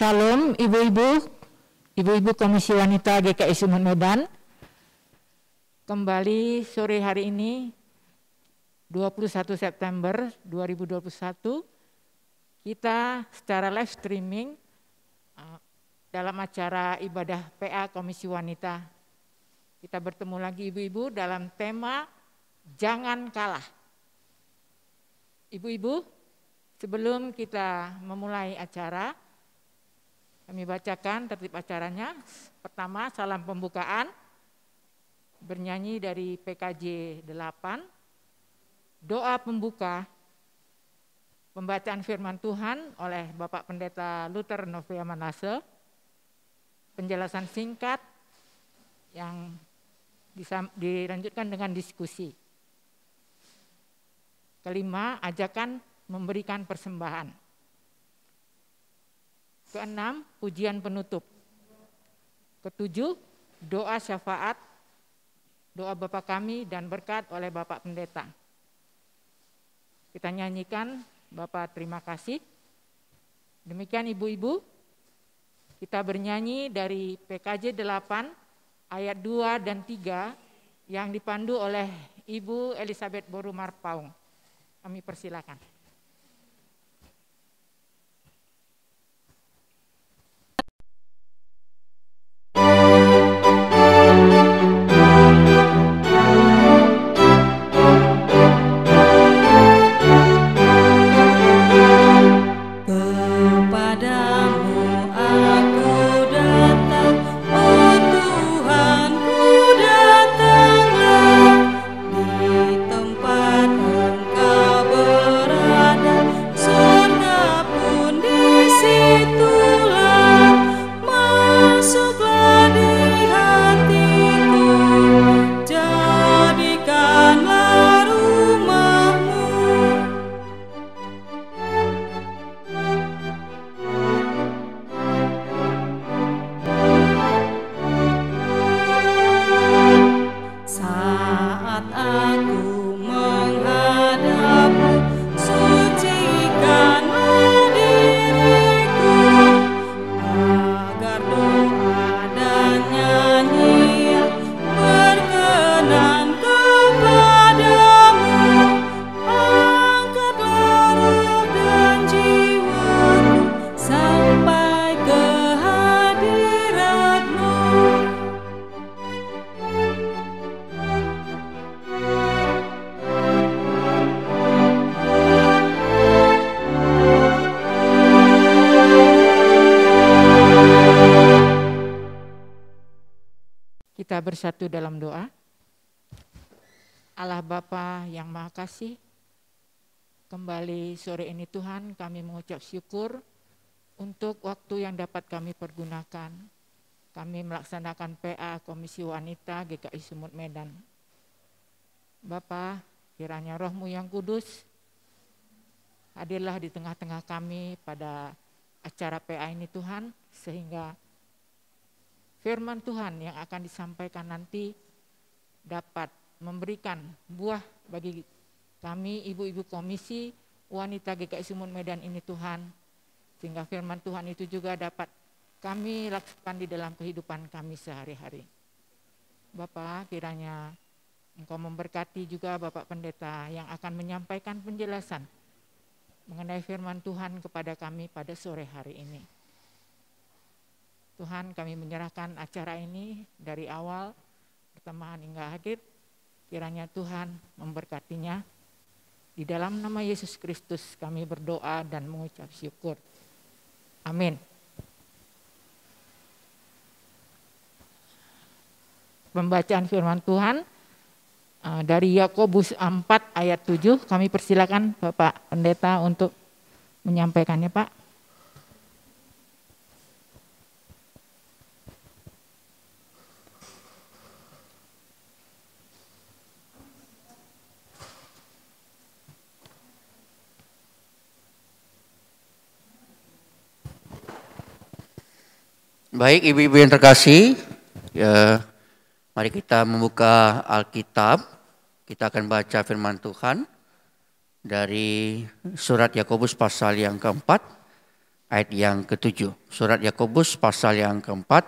Salam Ibu-Ibu Komisi Wanita GKI Sumut Medan. Kembali sore hari ini 21 September 2021 kita secara live streaming dalam acara ibadah PA Komisi Wanita. Kita bertemu lagi ibu-ibu dalam tema Jangan Kalah. Ibu-ibu, sebelum kita memulai acara, kami bacakan tertib acaranya. Pertama, salam pembukaan, bernyanyi dari PKJ 8, doa pembuka, pembacaan firman Tuhan oleh Bapak Pendeta Luther Novia Manase, penjelasan singkat yang dilanjutkan dengan diskusi. Kelima, ajakan memberikan persembahan. Keenam, pujian penutup. Ketujuh, doa syafaat, doa Bapa kami dan berkat oleh Bapak Pendeta. Kita nyanyikan Bapak terima kasih. Demikian ibu-ibu, kita bernyanyi dari PKJ 8 ayat 2 dan 3 yang dipandu oleh Ibu Elizabeth Boru Marpaung. Kami persilakan. Kita bersatu dalam doa. Allah Bapa yang Maha Kasih, kembali sore ini Tuhan kami mengucap syukur untuk waktu yang dapat kami pergunakan. Kami melaksanakan PA Komisi Wanita GKI Sumut Medan. Bapa, kiranya Roh-Mu yang kudus hadirlah di tengah-tengah kami pada acara PA ini Tuhan, sehingga firman Tuhan yang akan disampaikan nanti dapat memberikan buah bagi kami ibu-ibu Komisi Wanita GKI Sumut Medan ini Tuhan, sehingga firman Tuhan itu juga dapat kami lakukan di dalam kehidupan kami sehari-hari. Bapak, kiranya Engkau memberkati juga Bapak Pendeta yang akan menyampaikan penjelasan mengenai firman Tuhan kepada kami pada sore hari ini. Tuhan, kami menyerahkan acara ini dari awal pertemuan hingga akhir. Kiranya Tuhan memberkatinya. Di dalam nama Yesus Kristus kami berdoa dan mengucap syukur. Amin. Pembacaan firman Tuhan dari Yakobus 4 ayat 7. Kami persilakan Bapak Pendeta untuk menyampaikannya, Pak. Baik, ibu-ibu yang terkasih, ya, mari kita membuka Alkitab. Kita akan baca firman Tuhan dari surat Yakobus pasal yang keempat, ayat yang ke-7. Surat Yakobus pasal yang keempat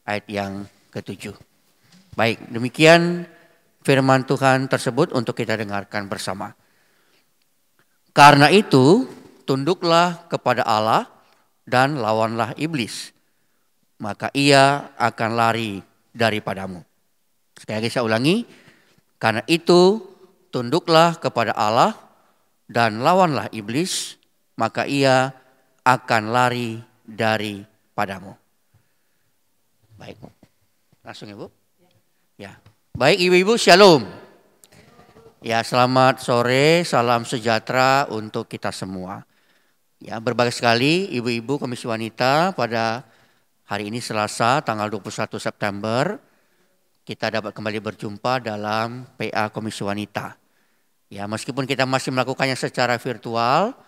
ayat yang ke-7. Baik, demikian firman Tuhan tersebut untuk kita dengarkan bersama. Karena itu, tunduklah kepada Allah dan lawanlah iblis, maka ia akan lari daripadamu. Sekali lagi saya ulangi, karena itu tunduklah kepada Allah dan lawanlah iblis, maka ia akan lari daripadamu. Baik, langsung Ibu. Ya, baik Ibu-ibu, shalom. Ya, selamat sore, salam sejahtera untuk kita semua. Ya, berbahagia sekali Ibu-ibu Komisi Wanita pada hari ini Selasa tanggal 21 September kita dapat kembali berjumpa dalam PA Komisi Wanita. Ya, meskipun kita masih melakukannya secara virtual,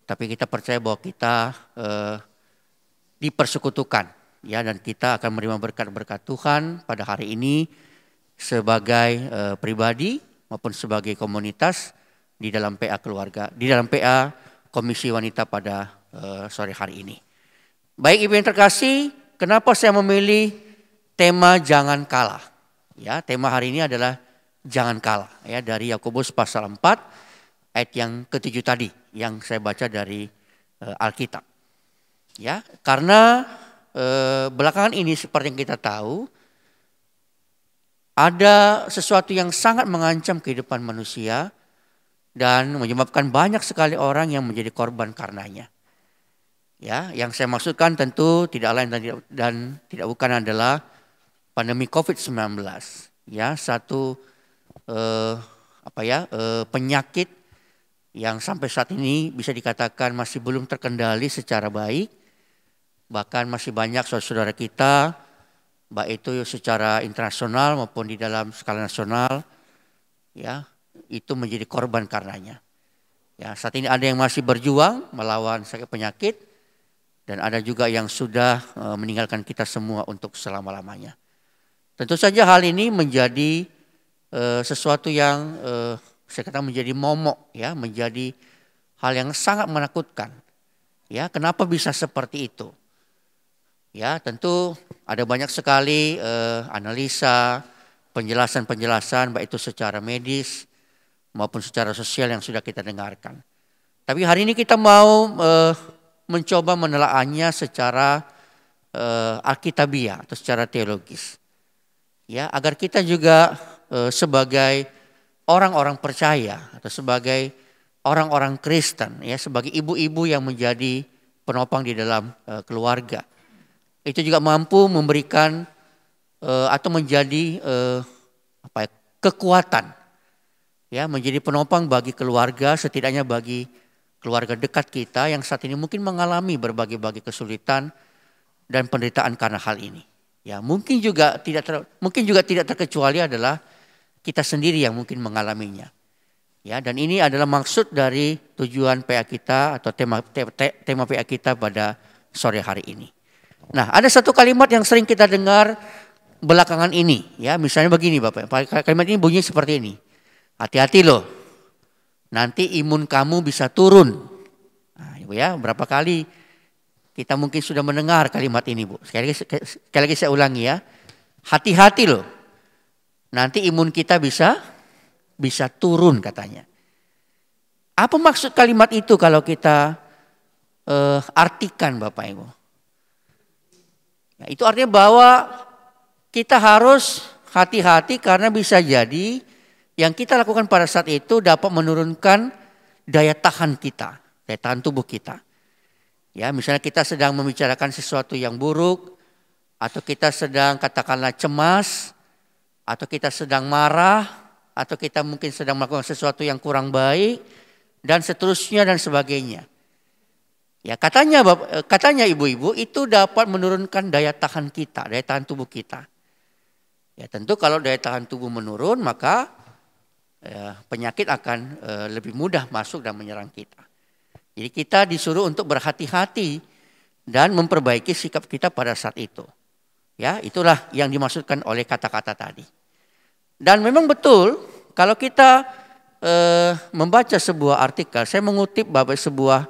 tapi kita percaya bahwa kita dipersekutukan, ya, dan kita akan menerima berkat-berkat Tuhan pada hari ini sebagai pribadi maupun sebagai komunitas di dalam PA keluarga, di dalam PA Komisi Wanita pada sore hari ini. Baik Ibu yang terkasih, kenapa saya memilih tema jangan kalah? Ya, tema hari ini adalah jangan kalah, ya, dari Yakobus pasal 4 ayat yang ke-7 tadi yang saya baca dari Alkitab. Ya, karena belakangan ini seperti yang kita tahu ada sesuatu yang sangat mengancam kehidupan manusia dan menyebabkan banyak sekali orang yang menjadi korban karenanya. Ya, yang saya maksudkan tentu tidak lain dan tidak bukan adalah pandemi COVID-19. Ya, satu penyakit yang sampai saat ini bisa dikatakan masih belum terkendali secara baik. Bahkan masih banyak saudara-saudara kita, baik itu secara internasional maupun di dalam skala nasional, ya, itu menjadi korban karenanya. Ya, saat ini ada yang masih berjuang melawan sakit penyakit dan ada juga yang sudah meninggalkan kita semua untuk selama-lamanya. Tentu saja hal ini menjadi sesuatu yang saya katakan menjadi momok, ya, menjadi hal yang sangat menakutkan. Ya, kenapa bisa seperti itu? Ya, tentu ada banyak sekali analisa, penjelasan-penjelasan baik itu secara medis maupun secara sosial yang sudah kita dengarkan. Tapi hari ini kita mau mencoba menelaahnya secara alkitabiah atau secara teologis. Ya, agar kita juga sebagai orang-orang percaya atau sebagai orang-orang Kristen, ya, sebagai ibu-ibu yang menjadi penopang di dalam keluarga, itu juga mampu memberikan atau menjadi kekuatan, ya, menjadi penopang bagi keluarga, setidaknya bagi keluarga dekat kita yang saat ini mungkin mengalami berbagai-bagai kesulitan dan penderitaan karena hal ini. Ya, mungkin juga tidak terkecuali adalah kita sendiri yang mungkin mengalaminya. Ya, dan ini adalah maksud dari tujuan PA kita atau tema PA kita pada sore hari ini. Nah, ada satu kalimat yang sering kita dengar belakangan ini, ya, misalnya begini Bapak. Kalimat ini bunyi seperti ini. Hati-hati loh, nanti imun kamu bisa turun. Nah, Ibu, ya, berapa kali kita mungkin sudah mendengar kalimat ini, Bu. Sekali lagi saya ulangi, ya. Hati-hati loh. Nanti imun kita bisa turun katanya. Apa maksud kalimat itu kalau kita artikan Bapak Ibu? Ya, itu artinya bahwa kita harus hati-hati karena bisa jadi yang kita lakukan pada saat itu dapat menurunkan daya tahan kita, daya tahan tubuh kita. Ya, misalnya kita sedang membicarakan sesuatu yang buruk, atau kita sedang katakanlah cemas, atau kita sedang marah, atau kita mungkin sedang melakukan sesuatu yang kurang baik, dan seterusnya dan sebagainya. Ya, katanya ibu-ibu itu dapat menurunkan daya tahan kita, daya tahan tubuh kita. Ya, tentu kalau daya tahan tubuh menurun maka penyakit akan lebih mudah masuk dan menyerang kita. Jadi kita disuruh untuk berhati-hati dan memperbaiki sikap kita pada saat itu. Ya, itulah yang dimaksudkan oleh kata-kata tadi. Dan memang betul kalau kita membaca sebuah artikel, saya mengutip sebuah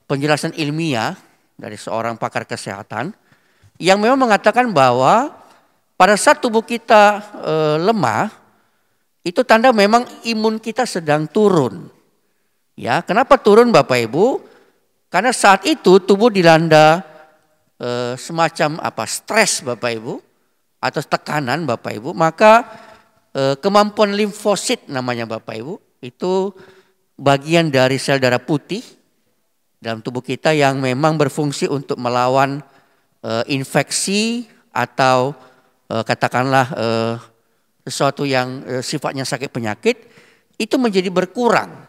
penjelasan ilmiah dari seorang pakar kesehatan yang memang mengatakan bahwa pada saat tubuh kita lemah, itu tanda memang imun kita sedang turun. Ya, kenapa turun Bapak Ibu? Karena saat itu tubuh dilanda semacam stres Bapak Ibu atau tekanan Bapak Ibu, maka kemampuan limfosit namanya Bapak Ibu, itu bagian dari sel darah putih dalam tubuh kita yang memang berfungsi untuk melawan infeksi atau katakanlah sesuatu yang sifatnya sakit penyakit, itu menjadi berkurang.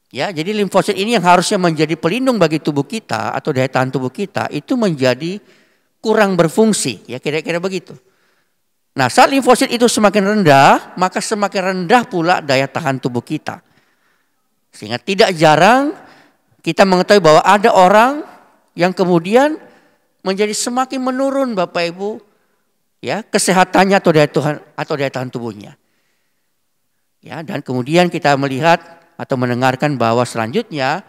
Ya, jadi limfosit ini yang harusnya menjadi pelindung bagi tubuh kita atau daya tahan tubuh kita itu menjadi kurang berfungsi, ya kira-kira begitu. Nah, saat limfosit itu semakin rendah, maka semakin rendah pula daya tahan tubuh kita. Sehingga tidak jarang kita mengetahui bahwa ada orang yang kemudian menjadi semakin menurun Bapak Ibu, ya, kesehatannya atau daya tahan tubuhnya. Ya, dan kemudian kita melihat atau mendengarkan bahwa selanjutnya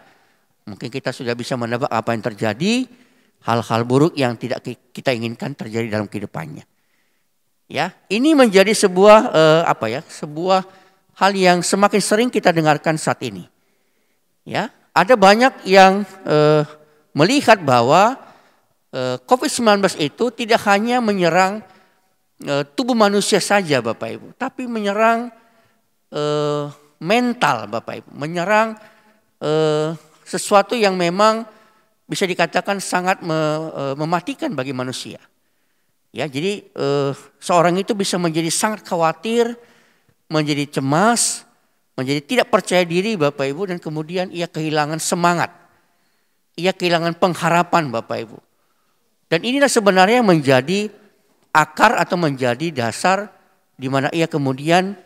mungkin kita sudah bisa menebak apa yang terjadi, hal-hal buruk yang tidak kita inginkan terjadi dalam kehidupannya. Ya, ini menjadi sebuah sebuah hal yang semakin sering kita dengarkan saat ini. Ya, ada banyak yang melihat bahwa COVID-19 itu tidak hanya menyerang tubuh manusia saja Bapak Ibu, tapi menyerang mental Bapak Ibu, menyerang sesuatu yang memang bisa dikatakan sangat mematikan bagi manusia. Ya, jadi seorang itu bisa menjadi sangat khawatir, menjadi cemas, menjadi tidak percaya diri Bapak Ibu, dan kemudian ia kehilangan semangat. Ia kehilangan pengharapan Bapak Ibu. Dan inilah sebenarnya menjadi akar atau menjadi dasar di mana ia kemudian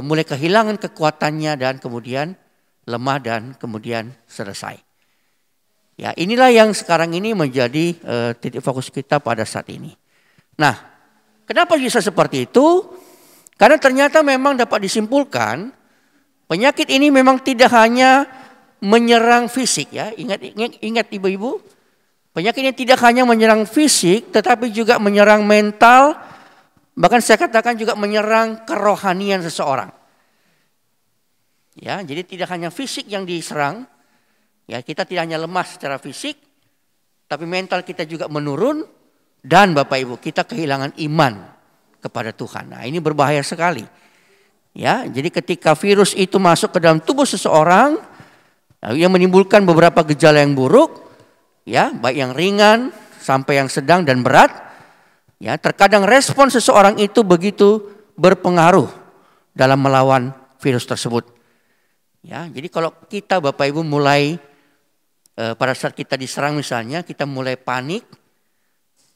mulai kehilangan kekuatannya dan kemudian lemah dan kemudian selesai. Ya, inilah yang sekarang ini menjadi titik fokus kita pada saat ini. Nah, kenapa bisa seperti itu? Karena ternyata memang dapat disimpulkan penyakit ini memang tidak hanya menyerang fisik, ya. Ingat ibu-ibu, penyakit ini tidak hanya menyerang fisik tetapi juga menyerang mental. Bahkan saya katakan juga menyerang kerohanian seseorang. Ya, jadi tidak hanya fisik yang diserang, ya kita tidak hanya lemah secara fisik, tapi mental kita juga menurun dan Bapak Ibu kita kehilangan iman kepada Tuhan. Nah, ini berbahaya sekali. Ya, jadi ketika virus itu masuk ke dalam tubuh seseorang, ia menimbulkan beberapa gejala yang buruk, ya baik yang ringan sampai yang sedang dan berat. Ya, terkadang respon seseorang itu begitu berpengaruh dalam melawan virus tersebut. Ya, jadi kalau kita Bapak Ibu mulai pada saat kita diserang misalnya, kita mulai panik,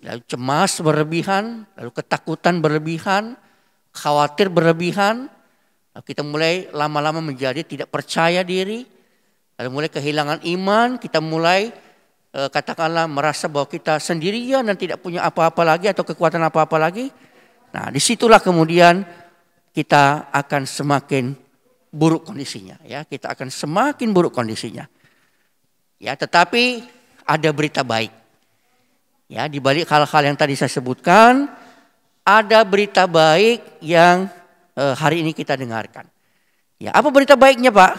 lalu cemas berlebihan, lalu ketakutan berlebihan, khawatir berlebihan, lalu kita mulai lama-lama menjadi tidak percaya diri, lalu mulai kehilangan iman, kita mulai katakanlah merasa bahwa kita sendirian dan tidak punya apa-apa lagi atau kekuatan apa-apa lagi. Nah, disitulah kemudian kita akan semakin buruk kondisinya. Ya, kita akan semakin buruk kondisinya. Ya, tetapi ada berita baik. Ya, di balik hal-hal yang tadi saya sebutkan, ada berita baik yang hari ini kita dengarkan. Ya, apa berita baiknya, Pak?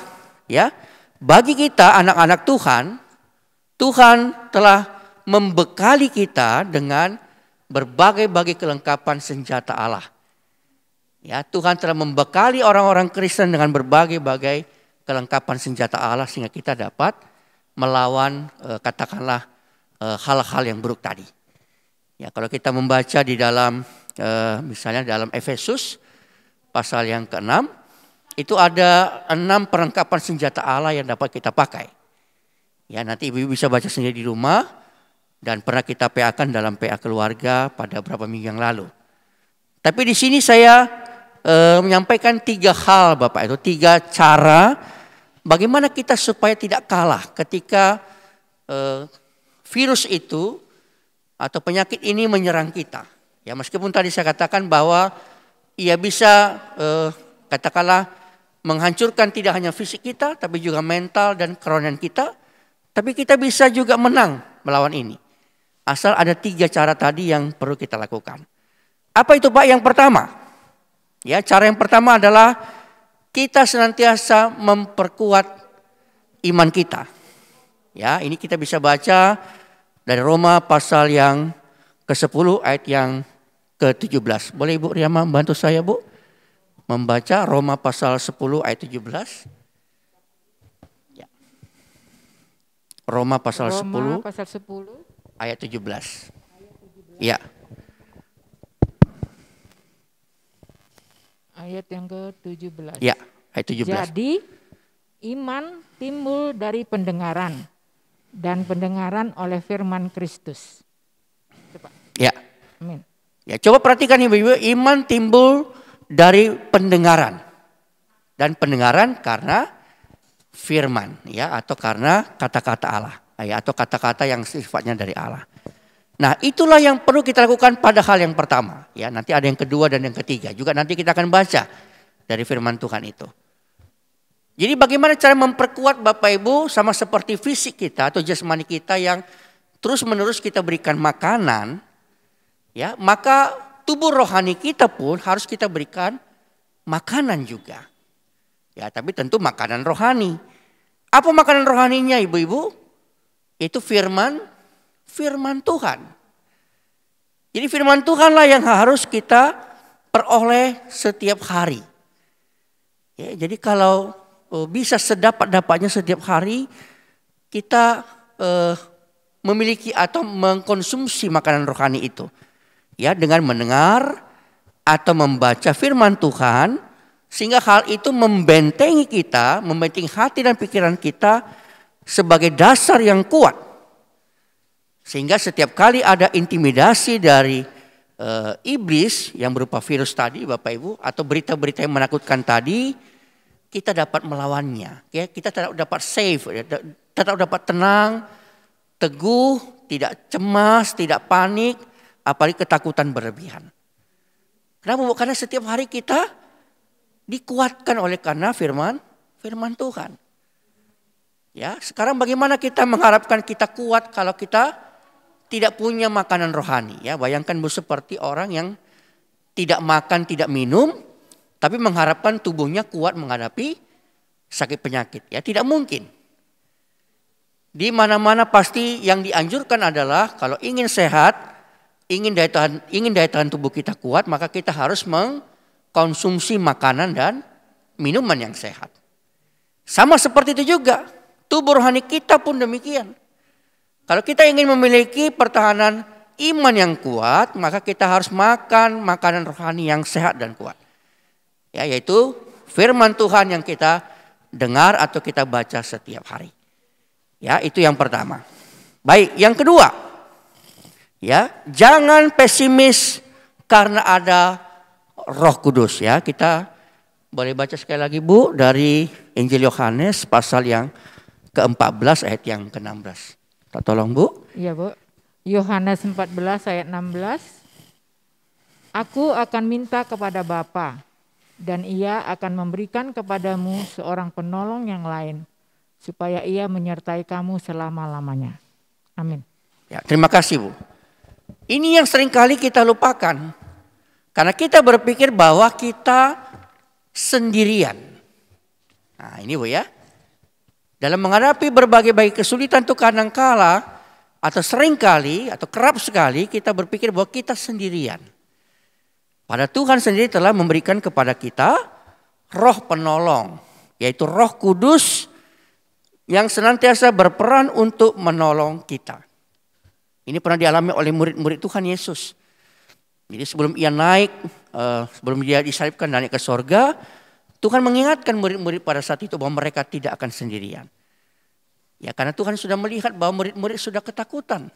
Ya, bagi kita anak-anak Tuhan, Tuhan telah membekali kita dengan berbagai-bagai kelengkapan senjata Allah. Ya, Tuhan telah membekali orang-orang Kristen dengan berbagai-bagai kelengkapan senjata Allah sehingga kita dapat melawan katakanlah hal-hal yang buruk tadi. Ya, kalau kita membaca di dalam misalnya dalam Efesus pasal yang ke-6, itu ada 6 perlengkapan senjata Allah yang dapat kita pakai. Ya, nanti ibu-ibu bisa baca sendiri di rumah dan pernah kita PA-kan dalam PA keluarga pada beberapa minggu yang lalu. Tapi di sini saya menyampaikan 3 hal Bapak, itu 3 cara bagaimana kita supaya tidak kalah ketika virus itu atau penyakit ini menyerang kita. Ya, meskipun tadi saya katakan bahwa ia bisa katakanlah menghancurkan tidak hanya fisik kita tapi juga mental dan kerohanian kita. Tapi kita bisa juga menang melawan ini. Asal ada 3 cara tadi yang perlu kita lakukan. Apa itu Pak? Yang pertama, ya, cara yang pertama adalah kita senantiasa memperkuat iman kita. Ya, ini kita bisa baca dari Roma pasal yang ke-10 ayat yang ke-17. Boleh Ibu Riyama bantu saya Bu? Membaca Roma pasal 10 ayat 17. Ya. Roma pasal 10 ayat 17. Ya. Ayat yang ke-17. Ya, ayat 17. Jadi iman timbul dari pendengaran dan pendengaran oleh firman Kristus. Ya. Amin. Ya, coba perhatikan Ibu-ibu, iman timbul dari pendengaran. Dan pendengaran karena firman, ya, atau karena kata-kata Allah, ya, atau kata-kata yang sifatnya dari Allah. Nah, itulah yang perlu kita lakukan pada hal yang pertama, ya. Nanti ada yang kedua dan yang ketiga. Juga nanti kita akan baca dari firman Tuhan itu. Jadi bagaimana cara memperkuat Bapak Ibu, sama seperti fisik kita atau jasmani kita yang terus-menerus kita berikan makanan, ya, maka tubuh rohani kita pun harus kita berikan makanan juga. Ya, tapi tentu makanan rohani. Apa makanan rohaninya Ibu-ibu? Itu firman Tuhan. Jadi firman Tuhanlah yang harus kita peroleh setiap hari. Ya, jadi kalau bisa sedapat-dapatnya setiap hari kita memiliki atau mengkonsumsi makanan rohani itu. Ya, dengan mendengar atau membaca firman Tuhan, sehingga hal itu membentengi kita, membentengi hati dan pikiran kita sebagai dasar yang kuat. Sehingga setiap kali ada intimidasi dari iblis yang berupa virus tadi Bapak Ibu, atau berita-berita yang menakutkan tadi, kita dapat melawannya. Ya, kita tetap dapat safe, tetap dapat tenang, teguh, tidak cemas, tidak panik, apalagi ketakutan berlebihan. Kenapa? Karena setiap hari kita dikuatkan oleh karena firman Tuhan. Ya, sekarang bagaimana kita mengharapkan kita kuat kalau kita tidak punya makanan rohani? Ya, bayangkan Bu, seperti orang yang tidak makan, tidak minum, tapi mengharapkan tubuhnya kuat menghadapi sakit penyakit. Ya, tidak mungkin. Di mana-mana pasti yang dianjurkan adalah kalau ingin sehat, ingin daya tahan tubuh kita kuat, maka kita harus mengkonsumsi makanan dan minuman yang sehat. Sama seperti itu juga, tubuh rohani kita pun demikian. Kalau kita ingin memiliki pertahanan iman yang kuat, maka kita harus makan makanan rohani yang sehat dan kuat. Ya, yaitu firman Tuhan yang kita dengar atau kita baca setiap hari. Ya, itu yang pertama. Baik, yang kedua. Ya, jangan pesimis karena ada Roh Kudus, ya. Kita boleh baca sekali lagi Bu dari Injil Yohanes pasal yang ke-14 ayat yang ke-16. Tolong Bu. Iya Bu. Yohanes 14 ayat 16. Aku akan minta kepada Bapa, dan Ia akan memberikan kepadamu seorang penolong yang lain, supaya Ia menyertai kamu selama-lamanya. Amin. Ya, terima kasih Bu. Ini yang seringkali kita lupakan. Karena kita berpikir bahwa kita sendirian. Nah, ini Bu ya. Dalam menghadapi berbagai kesulitan itu kadangkala atau seringkali atau kerap sekali kita berpikir bahwa kita sendirian. Pada Tuhan sendiri telah memberikan kepada kita roh penolong, yaitu Roh Kudus yang senantiasa berperan untuk menolong kita. Ini pernah dialami oleh murid-murid Tuhan Yesus. Jadi sebelum ia naik, sebelum dia disalibkan dan naik ke sorga, Tuhan mengingatkan murid-murid pada saat itu bahwa mereka tidak akan sendirian. Ya, karena Tuhan sudah melihat bahwa murid-murid sudah ketakutan.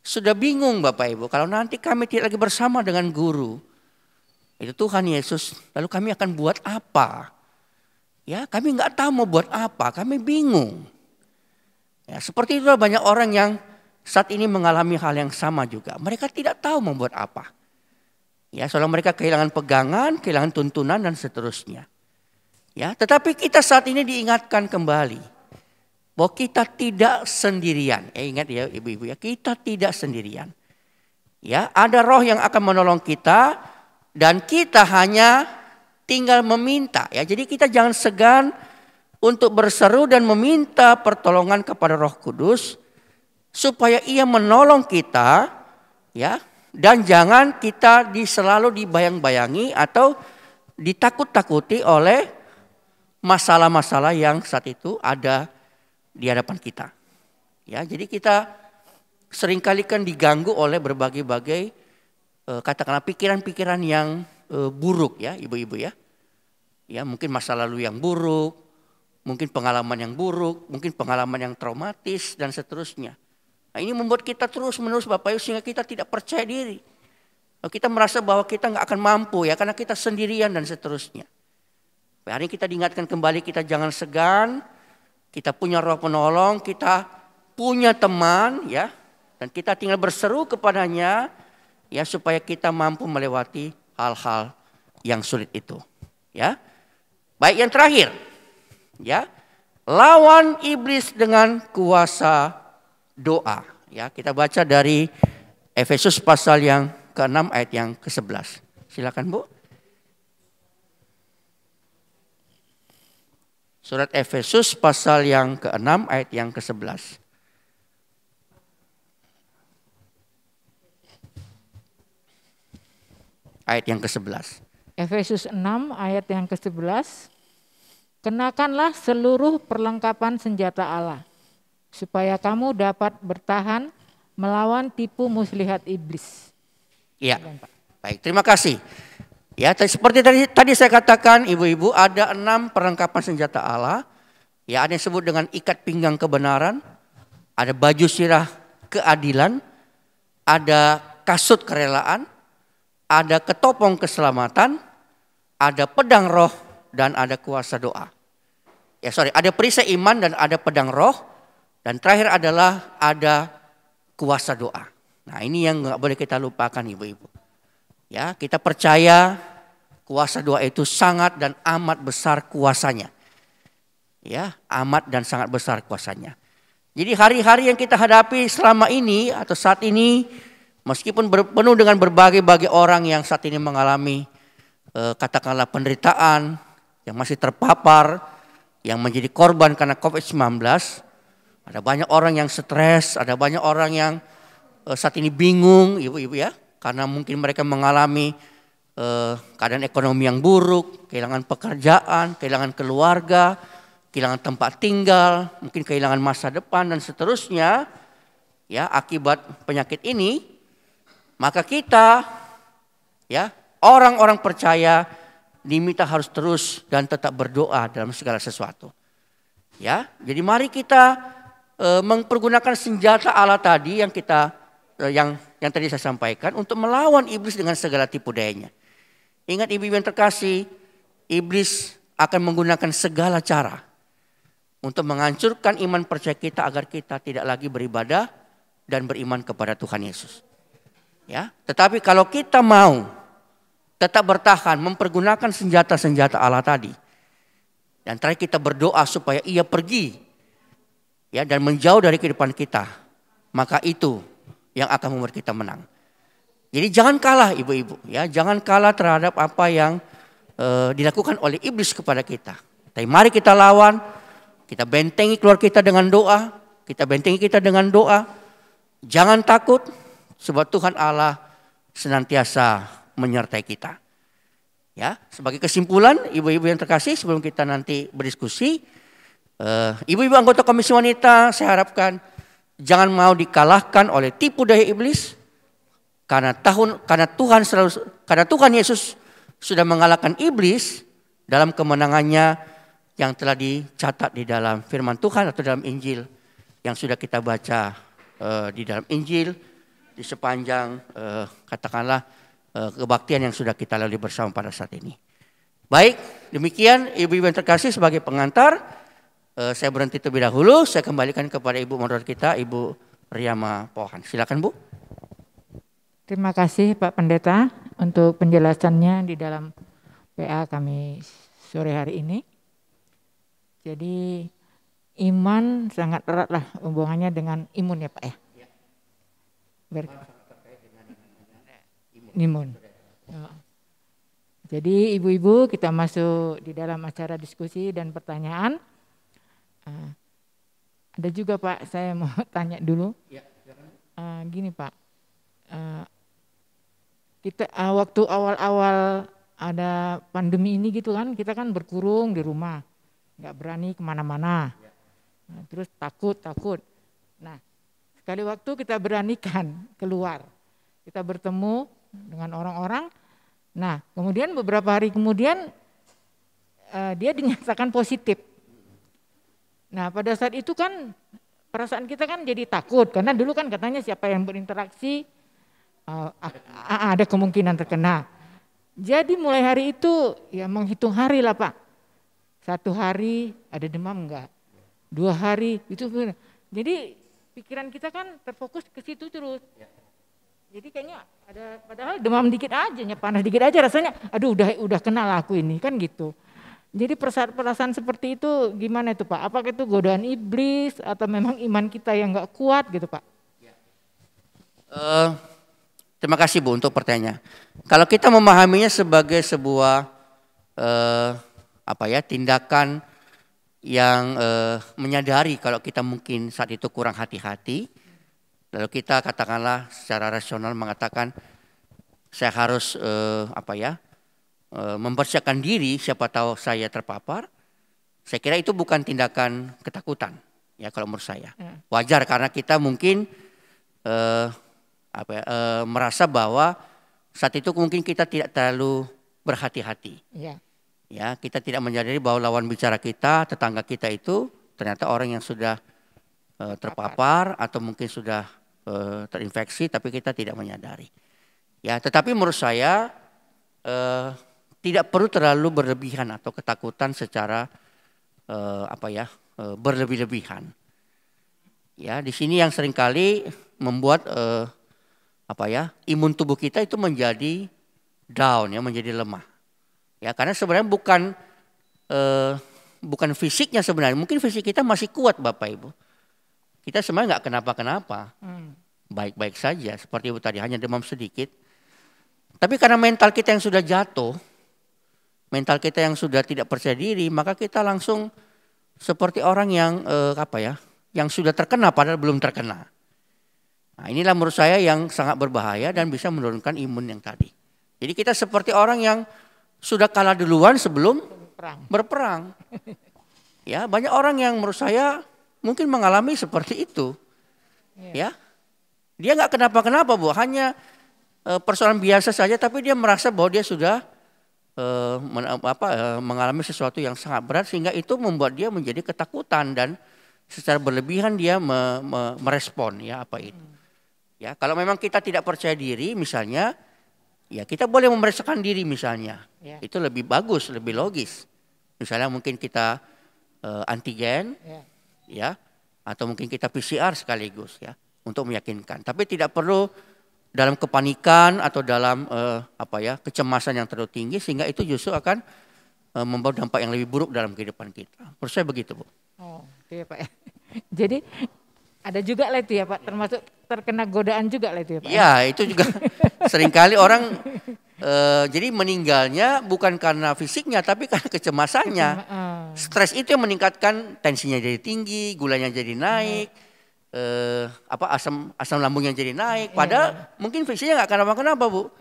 Sudah bingung Bapak Ibu, kalau nanti kami tidak lagi bersama dengan guru, itu Tuhan Yesus, lalu kami akan buat apa? Ya, kami nggak tahu mau buat apa, kami bingung. Ya, seperti itulah banyak orang yang saat ini mengalami hal yang sama juga. Mereka tidak tahu membuat apa. Ya, soalnya mereka kehilangan pegangan, kehilangan tuntunan dan seterusnya. Ya, tetapi kita saat ini diingatkan kembali. bahwa kita tidak sendirian. Ingat ya ibu-ibu ya, kita tidak sendirian. Ya, ada roh yang akan menolong kita dan kita hanya tinggal meminta ya. Jadi kita jangan segan untuk berseru dan meminta pertolongan kepada Roh Kudus supaya Ia menolong kita ya, dan jangan kita selalu dibayang-bayangi atau ditakut-takuti oleh masalah-masalah yang saat itu ada di hadapan kita. Ya, jadi kita seringkali kan diganggu oleh berbagai-bagai katakanlah pikiran-pikiran yang buruk ya, ibu-ibu ya. Ya, mungkin masa lalu yang buruk, mungkin pengalaman yang buruk, mungkin pengalaman yang traumatis dan seterusnya. Nah, ini membuat kita terus-menerus Bapak Ibu sehingga kita tidak percaya diri. Kita merasa bahwa kita nggak akan mampu ya karena kita sendirian dan seterusnya. Hari ini kita diingatkan kembali, kita jangan segan, kita punya Roh penolong, kita punya teman ya, dan kita tinggal berseru kepadanya ya supaya kita mampu melewati hal-hal yang sulit itu. Ya, baik yang terakhir, ya lawan iblis dengan kuasa doa. Ya, kita baca dari Efesus pasal yang ke-6 ayat yang ke-11. Silakan Bu. Surat Efesus pasal yang ke-6 ayat yang ke-11. Ayat yang ke-11. Efesus 6 ayat yang ke-11. Kenakanlah seluruh perlengkapan senjata Allah, supaya kamu dapat bertahan melawan tipu muslihat iblis. Ya, baik, terima kasih. Ya, seperti tadi saya katakan, ibu-ibu, ada 6 perlengkapan senjata Allah. Ya, ada yang disebut dengan ikat pinggang kebenaran, ada baju sirah keadilan, ada kasut kerelaan, ada ketopong keselamatan, ada pedang roh, dan ada kuasa doa. Ada perisai iman dan ada pedang roh, dan terakhir adalah ada kuasa doa. Nah, ini yang nggak boleh kita lupakan ibu-ibu. Ya, kita percaya kuasa doa itu sangat dan amat besar kuasanya. Ya, amat dan sangat besar kuasanya. Jadi hari-hari yang kita hadapi selama ini atau saat ini, meskipun penuh dengan berbagai-bagai orang yang saat ini mengalami katakanlah penderitaan, yang masih terpapar, yang menjadi korban karena COVID-19, ada banyak orang yang stres, ada banyak orang yang saat ini bingung, ibu-ibu ya, karena mungkin mereka mengalami keadaan ekonomi yang buruk, kehilangan pekerjaan, kehilangan keluarga, kehilangan tempat tinggal, mungkin kehilangan masa depan dan seterusnya. Ya, akibat penyakit ini, maka kita ya, orang-orang percaya diminta harus terus dan tetap berdoa dalam segala sesuatu. Ya, jadi mari kita mempergunakan senjata Allah tadi yang kita yang tadi saya sampaikan untuk melawan iblis dengan segala tipu dayanya. Ingat ibu-ibu yang terkasih, iblis akan menggunakan segala cara untuk menghancurkan iman percaya kita agar kita tidak lagi beribadah dan beriman kepada Tuhan Yesus. Ya, tetapi kalau kita mau tetap bertahan mempergunakan senjata-senjata Allah tadi, dan terakhir kita berdoa supaya Ia pergi ya dan menjauh dari kehidupan kita, maka itu yang akan membuat kita menang. Jadi jangan kalah ibu-ibu ya, jangan kalah terhadap apa yang dilakukan oleh iblis kepada kita. Tapi mari kita lawan, kita bentengi keluarga kita dengan doa, kita bentengi kita dengan doa. Jangan takut, sebab Tuhan Allah senantiasa menyertai kita. Ya, sebagai kesimpulan, ibu-ibu yang terkasih, sebelum kita nanti berdiskusi, ibu-ibu anggota Komisi Wanita, saya harapkan jangan mau dikalahkan oleh tipu daya iblis, karena Tuhan Yesus sudah mengalahkan iblis dalam kemenangannya yang telah dicatat di dalam firman Tuhan atau dalam Injil yang sudah kita baca di dalam Injil di sepanjang katakanlah kebaktian yang sudah kita lalui bersama pada saat ini. Baik, demikian ibu-ibu yang terkasih, sebagai pengantar saya berhenti terlebih dahulu. Saya kembalikan kepada Ibu Moderator kita, Ibu Riyama Pohan. Silakan Bu. Terima kasih Pak Pendeta untuk penjelasannya di dalam PA kami sore hari ini. Jadi iman sangat erat lah hubungannya dengan imun ya Pak ya. Imun. Ya. Jadi ibu-ibu kita masuk di dalam acara diskusi dan pertanyaan. Ada juga Pak, saya mau tanya dulu. Gini Pak, kita waktu awal-awal ada pandemi ini gitu kan, kita kan berkurung di rumah, nggak berani kemana-mana, terus takut. Nah, sekali waktu kita beranikan keluar, kita bertemu dengan orang-orang. Nah, kemudian beberapa hari kemudian dia dinyatakan positif. Nah, pada saat itu kan perasaan kita kan jadi takut karena dulu kan katanya siapa yang berinteraksi ada kemungkinan terkena. Jadi mulai hari itu ya menghitung hari lah Pak. 1 hari ada demam enggak? 2 hari itu. Jadi pikiran kita kan terfokus ke situ terus. Jadi kayaknya ada padahal demam dikit aja, panas dikit aja rasanya. Aduh udah kenal aku ini kan gitu. Jadi perasaan seperti itu gimana itu Pak? Apakah itu godaan iblis atau memang iman kita yang enggak kuat gitu Pak? Terima kasih Bu untuk pertanyaannya. Kalau kita memahaminya sebagai sebuah tindakan yang menyadari kalau kita mungkin saat itu kurang hati-hati, lalu kita katakanlah secara rasional mengatakan saya harus mempersiapkan diri, siapa tahu saya terpapar. Saya kira itu bukan tindakan ketakutan ya kalau menurut saya. Wajar karena kita mungkin merasa bahwa saat itu mungkin kita tidak terlalu berhati-hati. Ya, kita tidak menyadari bahwa lawan bicara kita, tetangga kita itu ternyata orang yang sudah terpapar atau mungkin sudah terinfeksi, tapi kita tidak menyadari. Ya, tetapi menurut saya tidak perlu terlalu berlebihan atau ketakutan secara berlebih-lebihan. Ya, di sini yang seringkali membuat imun tubuh kita itu menjadi down ya, menjadi lemah. Ya, karena sebenarnya bukan fisiknya sebenarnya, mungkin fisik kita masih kuat Bapak Ibu. Kita sebenarnya nggak kenapa-kenapa, baik-baik saja. Seperti Ibu tadi hanya demam sedikit. Tapi karena mental kita yang sudah jatuh, mental kita yang sudah tidak percaya diri, maka kita langsung seperti orang yang yang sudah terkena padahal belum terkena. Nah, inilah menurut saya yang sangat berbahaya dan bisa menurunkan imun yang tadi. Jadi kita seperti orang yang sudah kalah duluan sebelum berperang. Ya, banyak orang yang menurut saya mungkin mengalami seperti itu. Ya, dia nggak kenapa-kenapa Bu, hanya persoalan biasa saja, tapi dia merasa bahwa dia sudah mengalami sesuatu yang sangat berat sehingga itu membuat dia menjadi ketakutan dan secara berlebihan dia merespon ya apa itu. Ya, kalau memang kita tidak percaya diri misalnya, ya kita boleh memeriksakan diri misalnya. Itu lebih bagus, lebih logis. Misalnya mungkin kita antigen, ya, atau mungkin kita PCR sekaligus ya untuk meyakinkan. Tapi tidak perlu dalam kepanikan atau dalam kecemasan yang terlalu tinggi sehingga itu justru akan membawa dampak yang lebih buruk dalam kehidupan kita. Menurut saya begitu Bu. Oh, oke Pak. Jadi ada juga lah itu ya Pak, termasuk terkena godaan juga lah itu ya Pak. Iya, itu juga seringkali orang jadi meninggalnya bukan karena fisiknya tapi karena kecemasannya. Stres itu yang meningkatkan tensinya jadi tinggi, gulanya jadi naik, asam lambungnya jadi naik. Padahal mungkin fisiknya nggak kenapa-kenapa Bu.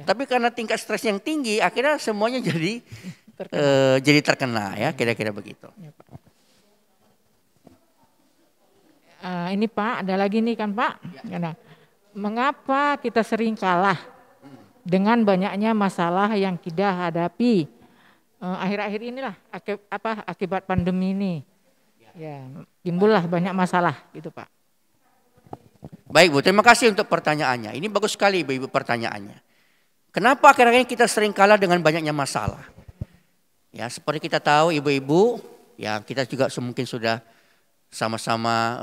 Tapi karena tingkat stres yang tinggi akhirnya semuanya jadi terkena ya, kira-kira begitu. Ini Pak, ada lagi nih kan Pak. Nah, mengapa kita sering kalah dengan banyaknya masalah yang kita hadapi akhir-akhir inilah akibat pandemi ini? Ya, timbullah banyak masalah gitu Pak. Baik Bu, terima kasih untuk pertanyaannya. Ini bagus sekali Ibu pertanyaannya. Kenapa akhir-akhir ini kita sering kalah dengan banyaknya masalah? Ya, seperti kita tahu ibu-ibu, ya kita juga mungkin sudah sama-sama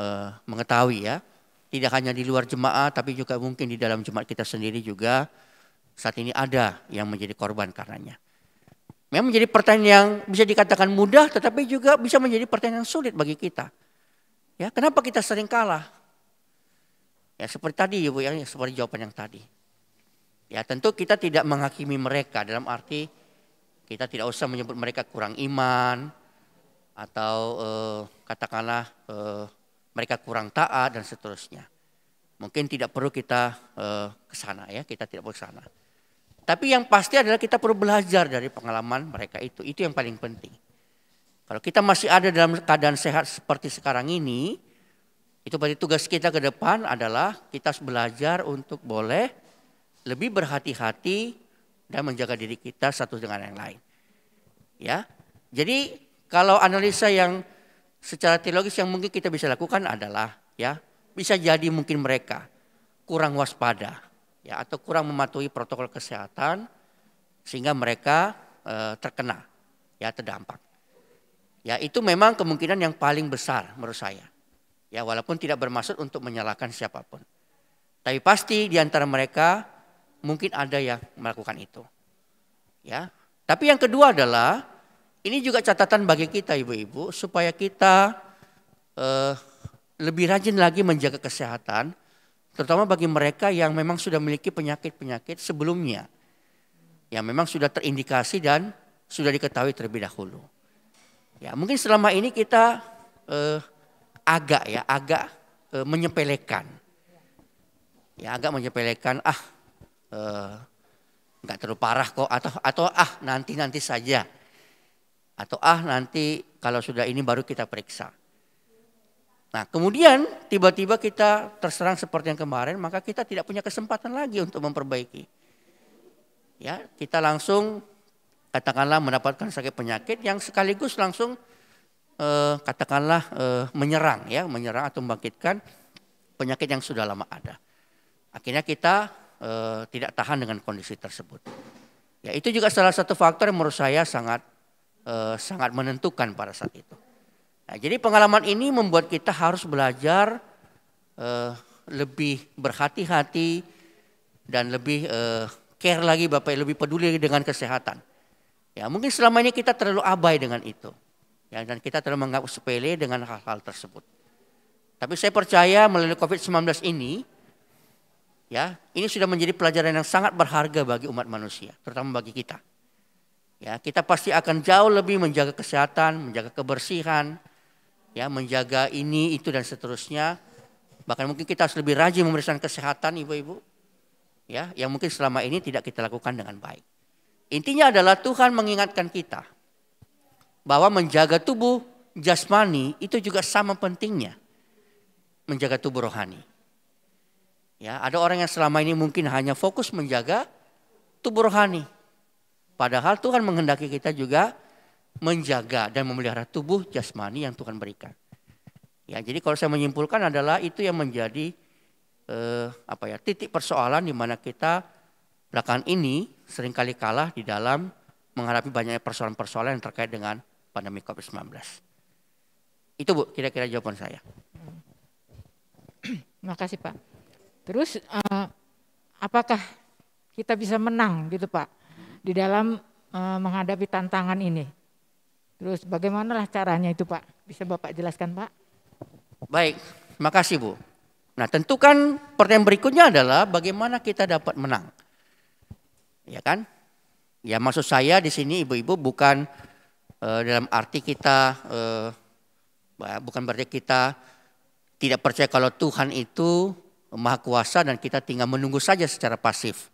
mengetahui ya, tidak hanya di luar jemaat tapi juga mungkin di dalam jemaat kita sendiri juga saat ini ada yang menjadi korban karenanya. Memang menjadi pertanyaan yang bisa dikatakan mudah tetapi juga bisa menjadi pertanyaan yang sulit bagi kita. Ya, kenapa kita sering kalah? Ya seperti tadi Ibu ya, seperti jawaban yang tadi. Ya tentu kita tidak menghakimi mereka dalam arti kita tidak usah menyebut mereka kurang iman atau katakanlah mereka kurang taat dan seterusnya. Mungkin tidak perlu kita ke sana ya, kita tidak perlu ke sana. Tapi yang pasti adalah kita perlu belajar dari pengalaman mereka itu yang paling penting. Kalau kita masih ada dalam keadaan sehat seperti sekarang ini, itu berarti tugas kita ke depan adalah kita harus belajar untuk boleh lebih berhati-hati dan menjaga diri kita satu dengan yang lain. Ya, jadi kalau analisa yang secara teologis yang mungkin kita bisa lakukan adalah ya bisa jadi mungkin mereka kurang waspada ya atau kurang mematuhi protokol kesehatan sehingga mereka terkena ya terdampak. Ya itu memang kemungkinan yang paling besar menurut saya. Ya walaupun tidak bermaksud untuk menyalahkan siapapun. Tapi pasti di antara mereka mungkin ada yang melakukan itu. Ya. Tapi yang kedua adalah ini juga catatan bagi kita ibu-ibu supaya kita lebih rajin lagi menjaga kesehatan, terutama bagi mereka yang memang sudah memiliki penyakit-penyakit sebelumnya, yang memang sudah terindikasi dan sudah diketahui terlebih dahulu. Ya mungkin selama ini kita agak menyepelekan, ya agak menyepelekan nggak terlalu parah kok atau nanti saja. Atau nanti kalau sudah ini baru kita periksa. Nah kemudian tiba-tiba kita terserang seperti yang kemarin, maka kita tidak punya kesempatan lagi untuk memperbaiki. Ya kita langsung katakanlah mendapatkan sakit penyakit yang sekaligus langsung menyerang atau membangkitkan penyakit yang sudah lama ada. Akhirnya kita tidak tahan dengan kondisi tersebut. Ya itu juga salah satu faktor yang menurut saya sangat menentukan pada saat itu. Nah, jadi pengalaman ini membuat kita harus belajar lebih berhati-hati dan lebih care lagi Bapak, lebih peduli dengan kesehatan. Ya mungkin selama ini kita terlalu abai dengan itu. Ya, dan kita terlalu menganggap sepele dengan hal-hal tersebut. Tapi saya percaya melalui COVID-19 ini, ya ini sudah menjadi pelajaran yang sangat berharga bagi umat manusia, terutama bagi kita. Ya, kita pasti akan jauh lebih menjaga kesehatan, menjaga kebersihan, ya, menjaga ini, itu dan seterusnya. Bahkan mungkin kita harus lebih rajin memeriksa kesehatan ibu-ibu, ya, yang mungkin selama ini tidak kita lakukan dengan baik. Intinya adalah Tuhan mengingatkan kita bahwa menjaga tubuh jasmani itu juga sama pentingnya menjaga tubuh rohani. Ya, ada orang yang selama ini mungkin hanya fokus menjaga tubuh rohani. Padahal Tuhan menghendaki kita juga menjaga dan memelihara tubuh jasmani yang Tuhan berikan. Ya, jadi kalau saya menyimpulkan adalah itu yang menjadi titik persoalan di mana kita belakangan ini seringkali kalah di dalam menghadapi banyaknya persoalan-persoalan yang terkait dengan pandemi COVID-19. Itu Bu, kira-kira jawaban saya. Terima kasih Pak. Terus apakah kita bisa menang gitu Pak di dalam menghadapi tantangan ini? Terus bagaimanalah caranya itu Pak? Bisa Bapak jelaskan Pak? Baik, terima kasih Bu. Nah tentu kan pertanyaan berikutnya adalah bagaimana kita dapat menang. Ya kan? Ya maksud saya di sini ibu-ibu bukan dalam arti kita bukan berarti kita tidak percaya kalau Tuhan itu Maha Kuasa dan kita tinggal menunggu saja secara pasif.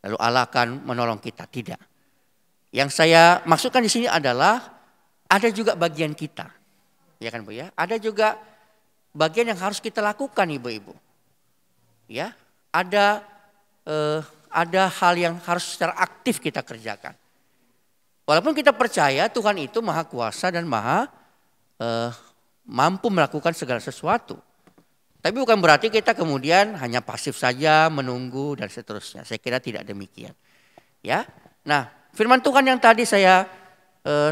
Lalu Allah akan menolong kita, tidak. Yang saya maksudkan di sini adalah ada juga bagian kita. Ya kan Bu ya? Ada juga bagian yang harus kita lakukan ibu-ibu. Ya, ada hal yang harus secara aktif kita kerjakan. Walaupun kita percaya Tuhan itu Maha Kuasa dan Maha mampu melakukan segala sesuatu. Tapi bukan berarti kita kemudian hanya pasif saja menunggu dan seterusnya. Saya kira tidak demikian. Ya. Nah, firman Tuhan yang tadi saya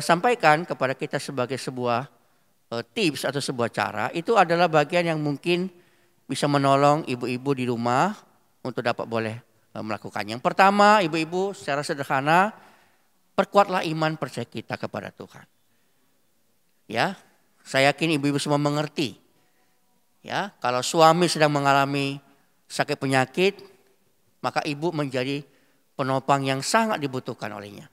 sampaikan kepada kita sebagai sebuah tips atau sebuah cara itu adalah bagian yang mungkin bisa menolong ibu-ibu di rumah untuk dapat boleh melakukannya. Yang pertama, ibu-ibu secara sederhana perkuatlah iman percaya kita kepada Tuhan. Ya, saya yakin ibu-ibu semua mengerti Ya, kalau suami sedang mengalami sakit penyakit, maka ibu menjadi penopang yang sangat dibutuhkan olehnya.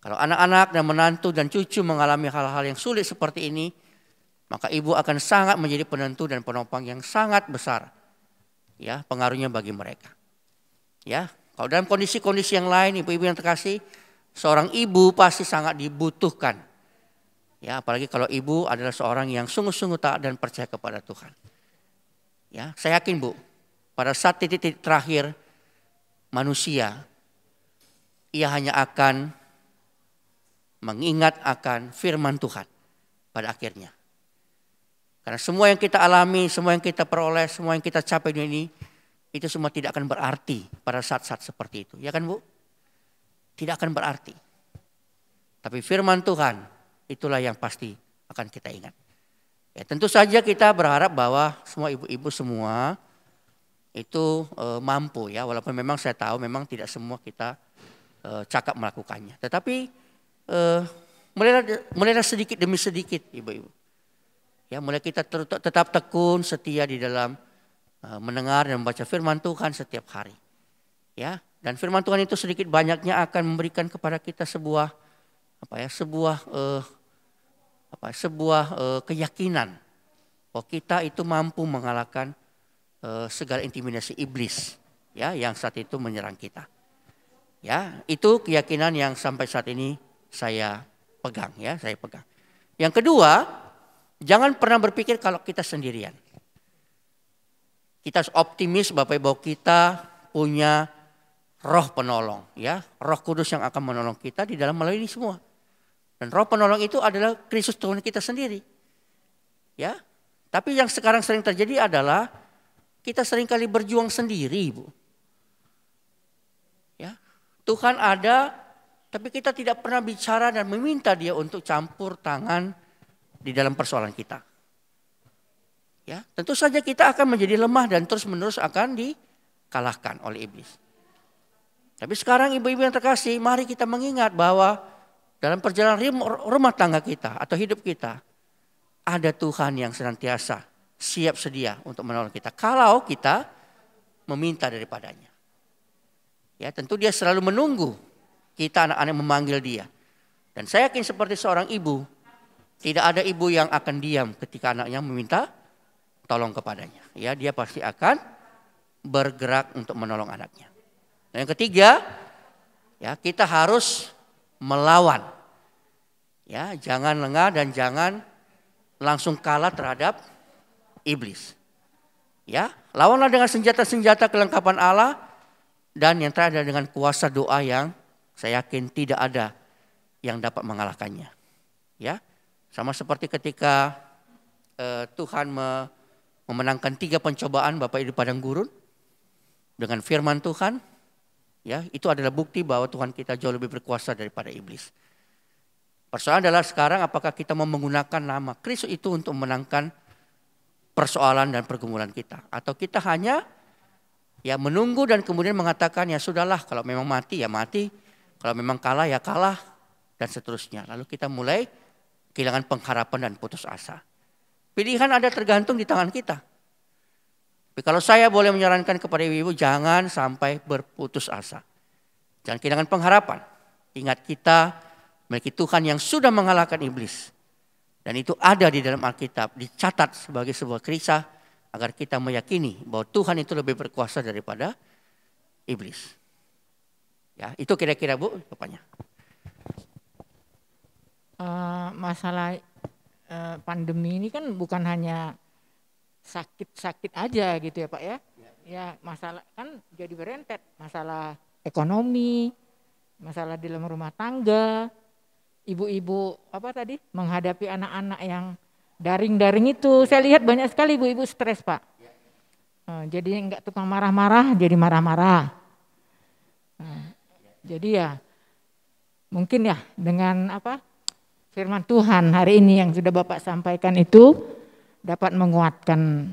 Kalau anak-anak dan menantu dan cucu mengalami hal-hal yang sulit seperti ini, maka ibu akan sangat menjadi penentu dan penopang yang sangat besar. Ya, pengaruhnya bagi mereka. Ya, kalau dalam kondisi-kondisi yang lain, ibu-ibu yang terkasih, seorang ibu pasti sangat dibutuhkan. Ya, apalagi kalau ibu adalah seorang yang sungguh-sungguh taat dan percaya kepada Tuhan. Ya, saya yakin Bu, pada saat titik-titik terakhir manusia, ia hanya akan mengingat akan firman Tuhan pada akhirnya. Karena semua yang kita alami, semua yang kita peroleh, semua yang kita capai di dunia ini, itu semua tidak akan berarti pada saat-saat seperti itu. Ya kan Bu? Tidak akan berarti. Tapi firman Tuhan itulah yang pasti akan kita ingat. Ya, tentu saja kita berharap bahwa semua ibu-ibu semua itu mampu ya. Walaupun memang saya tahu memang tidak semua kita cakap melakukannya. Tetapi mulailah sedikit demi sedikit ibu-ibu. Ya, mulai kita tetap tekun setia di dalam mendengar dan membaca firman Tuhan setiap hari. Ya, dan firman Tuhan itu sedikit banyaknya akan memberikan kepada kita sebuah keyakinan bahwa kita itu mampu mengalahkan segala intimidasi iblis ya yang saat itu menyerang kita. Ya, itu keyakinan yang sampai saat ini saya pegang. Yang kedua, jangan pernah berpikir kalau kita sendirian. Kita harus optimis Bapak Ibu kita punya roh penolong ya, Roh Kudus yang akan menolong kita di dalam melalui ini semua. Dan roh penolong itu adalah Kristus Tuhan kita sendiri. Ya. Tapi yang sekarang sering terjadi adalah kita seringkali berjuang sendiri, Bu. Ya. Tuhan ada, tapi kita tidak pernah bicara dan meminta Dia untuk campur tangan di dalam persoalan kita. Ya, tentu saja kita akan menjadi lemah dan terus-menerus akan dikalahkan oleh iblis. Tapi sekarang ibu-ibu yang terkasih, mari kita mengingat bahwa dalam perjalanan rumah tangga kita atau hidup kita, ada Tuhan yang senantiasa siap sedia untuk menolong kita. Kalau kita meminta daripadanya. Ya, tentu Dia selalu menunggu kita anak-anak memanggil Dia. Dan saya yakin seperti seorang ibu, tidak ada ibu yang akan diam ketika anaknya meminta tolong kepadanya. Ya, dia pasti akan bergerak untuk menolong anaknya. Dan yang ketiga, ya kita harus melawan. Ya, jangan lengah dan jangan langsung kalah terhadap iblis. Ya, lawanlah dengan senjata-senjata kelengkapan Allah dan yang terakhir dengan kuasa doa yang saya yakin tidak ada yang dapat mengalahkannya. Ya, sama seperti ketika Tuhan memenangkan 3 pencobaan Bapak Ibu di padang gurun dengan firman Tuhan, ya itu adalah bukti bahwa Tuhan kita jauh lebih berkuasa daripada iblis. Persoalan adalah sekarang apakah kita mau menggunakan nama Kristus itu untuk memenangkan persoalan dan pergumulan kita, atau kita hanya ya menunggu dan kemudian mengatakan ya sudahlah, kalau memang mati ya mati, kalau memang kalah ya kalah dan seterusnya. Lalu kita mulai kehilangan pengharapan dan putus asa. Pilihan ada tergantung di tangan kita. Tapi kalau saya boleh menyarankan kepada ibu-ibu, jangan sampai berputus asa. Jangan kehilangan pengharapan. Ingat kita memiliki Tuhan yang sudah mengalahkan iblis. Dan itu ada di dalam Alkitab, dicatat sebagai sebuah kisah agar kita meyakini bahwa Tuhan itu lebih berkuasa daripada iblis. Ya, itu kira-kira Bu, Bapaknya. Masalah pandemi ini kan bukan hanya sakit-sakit aja gitu ya Pak ya. Ya masalah kan jadi berentet, masalah ekonomi, masalah di dalam rumah tangga, ibu-ibu menghadapi anak-anak yang daring-daring itu. Saya lihat banyak sekali ibu-ibu stres Pak. Jadi enggak tukang marah-marah, jadi marah-marah. Jadi ya mungkin ya dengan firman Tuhan hari ini yang sudah Bapak sampaikan itu dapat menguatkan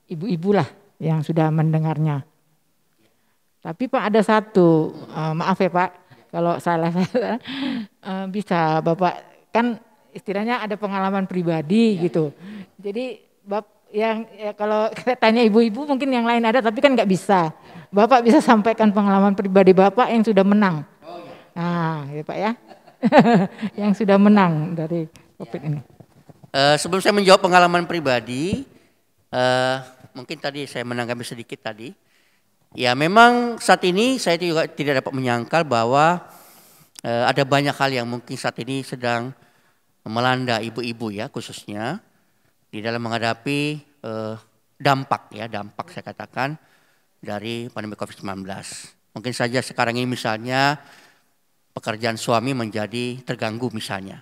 ibu-ibu lah yang sudah mendengarnya. Tapi Pak ada satu, maaf ya Pak kalau salah bisa Bapak kan istilahnya ada pengalaman pribadi gitu. Jadi ya kalau kita tanya ibu-ibu mungkin yang lain ada, tapi kan nggak bisa. Bapak bisa sampaikan pengalaman pribadi Bapak yang sudah menang. Nah, ya Pak ya, yang sudah menang dari COVID ini. Sebelum saya menjawab pengalaman pribadi, mungkin tadi saya menanggapi sedikit tadi. Ya memang saat ini saya juga tidak dapat menyangkal bahwa ada banyak hal yang mungkin saat ini sedang melanda ibu-ibu ya khususnya di dalam menghadapi dampak saya katakan dari pandemi COVID-19. Mungkin saja sekarang ini misalnya pekerjaan suami menjadi terganggu misalnya.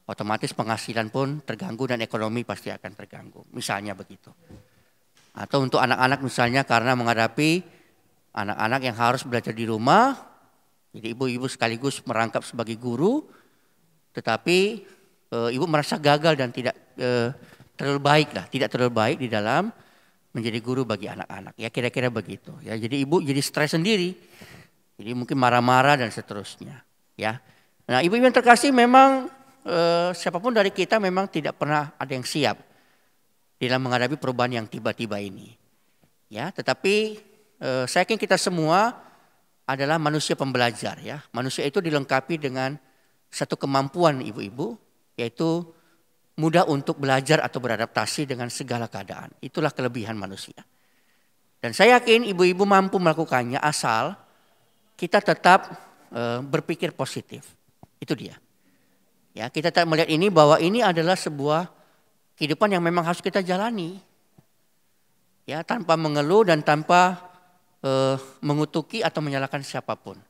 Otomatis penghasilan pun terganggu dan ekonomi pasti akan terganggu. Misalnya begitu. Atau untuk anak-anak misalnya karena menghadapi anak-anak yang harus belajar di rumah. Jadi ibu-ibu sekaligus merangkap sebagai guru. Tetapi ibu merasa gagal dan tidak tidak terlalu baik di dalam menjadi guru bagi anak-anak. Ya kira-kira begitu. Ya jadi ibu jadi stres sendiri. Jadi mungkin marah-marah dan seterusnya. Ya. Nah ibu-ibu yang terkasih memang siapapun dari kita memang tidak pernah ada yang siap dalam menghadapi perubahan yang tiba-tiba ini. Ya, tetapi saya yakin kita semua adalah manusia pembelajar ya. Manusia itu dilengkapi dengan satu kemampuan ibu-ibu yaitu mudah untuk belajar atau beradaptasi dengan segala keadaan. Itulah kelebihan manusia. Dan saya yakin ibu-ibu mampu melakukannya asal kita tetap berpikir positif. Itu dia. Ya, kita tetap melihat ini bahwa ini adalah sebuah kehidupan yang memang harus kita jalani. Ya, tanpa mengeluh dan tanpa mengutuki atau menyalahkan siapapun.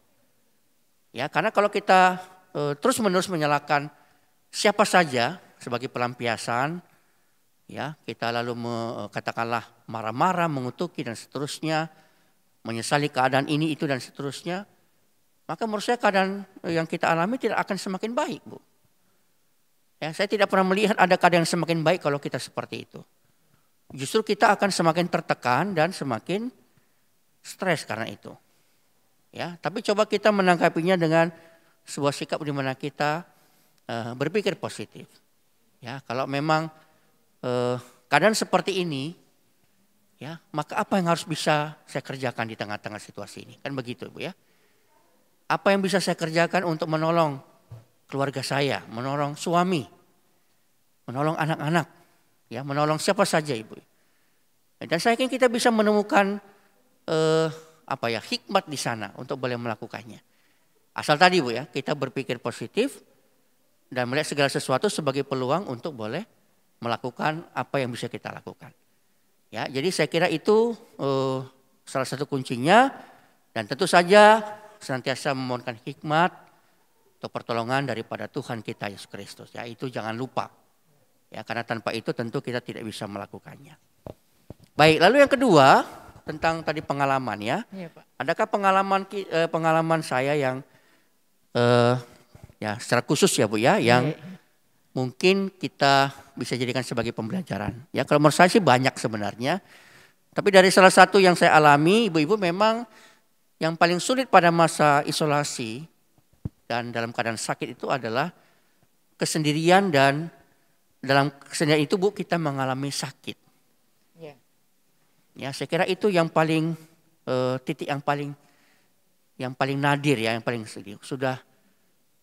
Ya, karena kalau kita terus-menerus menyalahkan siapa saja sebagai pelampiasan, ya, kita lalu katakanlah marah-marah, mengutuki dan seterusnya, menyesali keadaan ini itu dan seterusnya, maka menurut saya keadaan yang kita alami tidak akan semakin baik, Bu. Ya, saya tidak pernah melihat ada keadaan yang semakin baik kalau kita seperti itu. Justru kita akan semakin tertekan dan semakin stres karena itu. Ya, tapi coba kita menanggapinya dengan sebuah sikap di mana kita berpikir positif. Ya, kalau memang keadaan seperti ini, ya, maka apa yang harus bisa saya kerjakan di tengah-tengah situasi ini? Kan begitu, Bu ya. Apa yang bisa saya kerjakan untuk menolong keluarga saya, menolong suami, menolong anak-anak, ya, menolong siapa saja, Ibu. Dan saya yakin kita bisa menemukan hikmat di sana untuk boleh melakukannya. Asal tadi, Bu ya, kita berpikir positif dan melihat segala sesuatu sebagai peluang untuk boleh melakukan apa yang bisa kita lakukan. Ya, jadi saya kira itu salah satu kuncinya dan tentu saja senantiasa memohonkan hikmat atau pertolongan daripada Tuhan kita Yesus Kristus. Ya, itu jangan lupa. Ya, karena tanpa itu tentu kita tidak bisa melakukannya. Baik, lalu yang kedua tentang tadi pengalaman ya. Iya, Pak. Adakah pengalaman saya yang ya secara khusus ya Bu ya, yang mungkin kita bisa jadikan sebagai pembelajaran. Ya, kalau menurut saya sih banyak sebenarnya. Tapi dari salah satu yang saya alami, ibu-ibu memang yang paling sulit pada masa isolasi dan dalam keadaan sakit itu adalah kesendirian, dan dalam kesendirian itu Bu kita mengalami sakit. Ya, ya saya kira itu yang paling titik yang paling nadir ya, yang paling sedih. Sudah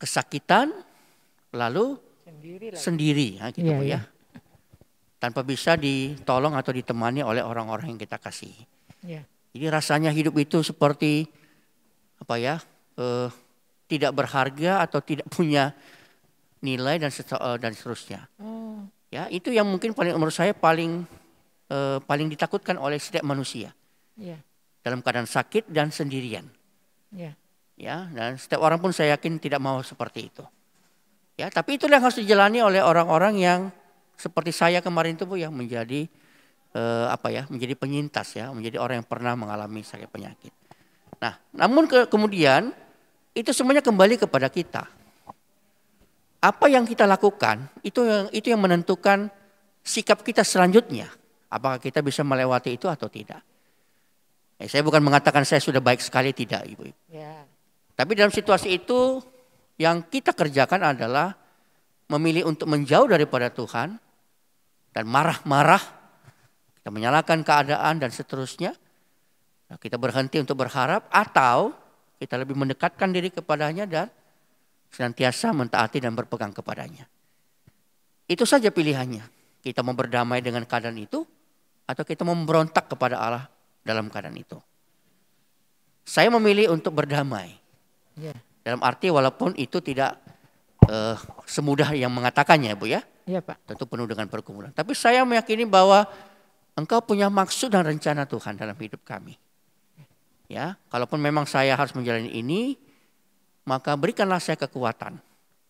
kesakitan lalu sendiri ya, gitu Bu ya. Tanpa bisa ditolong atau ditemani oleh orang-orang yang kita kasihi. Ya. Jadi rasanya hidup itu seperti tidak berharga atau tidak punya nilai dan seterusnya. Ya, itu yang mungkin menurut saya paling ditakutkan oleh setiap manusia. Ya. Dalam keadaan sakit dan sendirian. Ya. Ya, dan setiap orang pun saya yakin tidak mau seperti itu. Ya, tapi itulah yang harus dijalani oleh orang-orang yang seperti saya kemarin itu Bu, yang menjadi menjadi penyintas ya, menjadi orang yang pernah mengalami sakit penyakit. Nah, namun kemudian itu semuanya kembali kepada kita. Apa yang kita lakukan itu yang menentukan sikap kita selanjutnya. Apakah kita bisa melewati itu atau tidak? Saya bukan mengatakan saya sudah baik sekali, tidak, Ibu. Ya. Tapi dalam situasi itu yang kita kerjakan adalah memilih untuk menjauh daripada Tuhan dan marah-marah Kita menyalahkan keadaan dan seterusnya. Nah, kita berhenti untuk berharap atau kita lebih mendekatkan diri kepadanya dan senantiasa mentaati dan berpegang kepadanya. Itu saja pilihannya. Kita mau berdamai dengan keadaan itu atau kita mau memberontak kepada Allah dalam keadaan itu. Saya memilih untuk berdamai. Ya. Dalam arti walaupun itu tidak semudah yang mengatakannya, Bu ya. Iya, Pak. Tentu penuh dengan pergumulan. Tapi saya meyakini bahwa Engkau punya maksud dan rencana Tuhan dalam hidup kami. Ya, kalaupun memang saya harus menjalani ini, maka berikanlah saya kekuatan.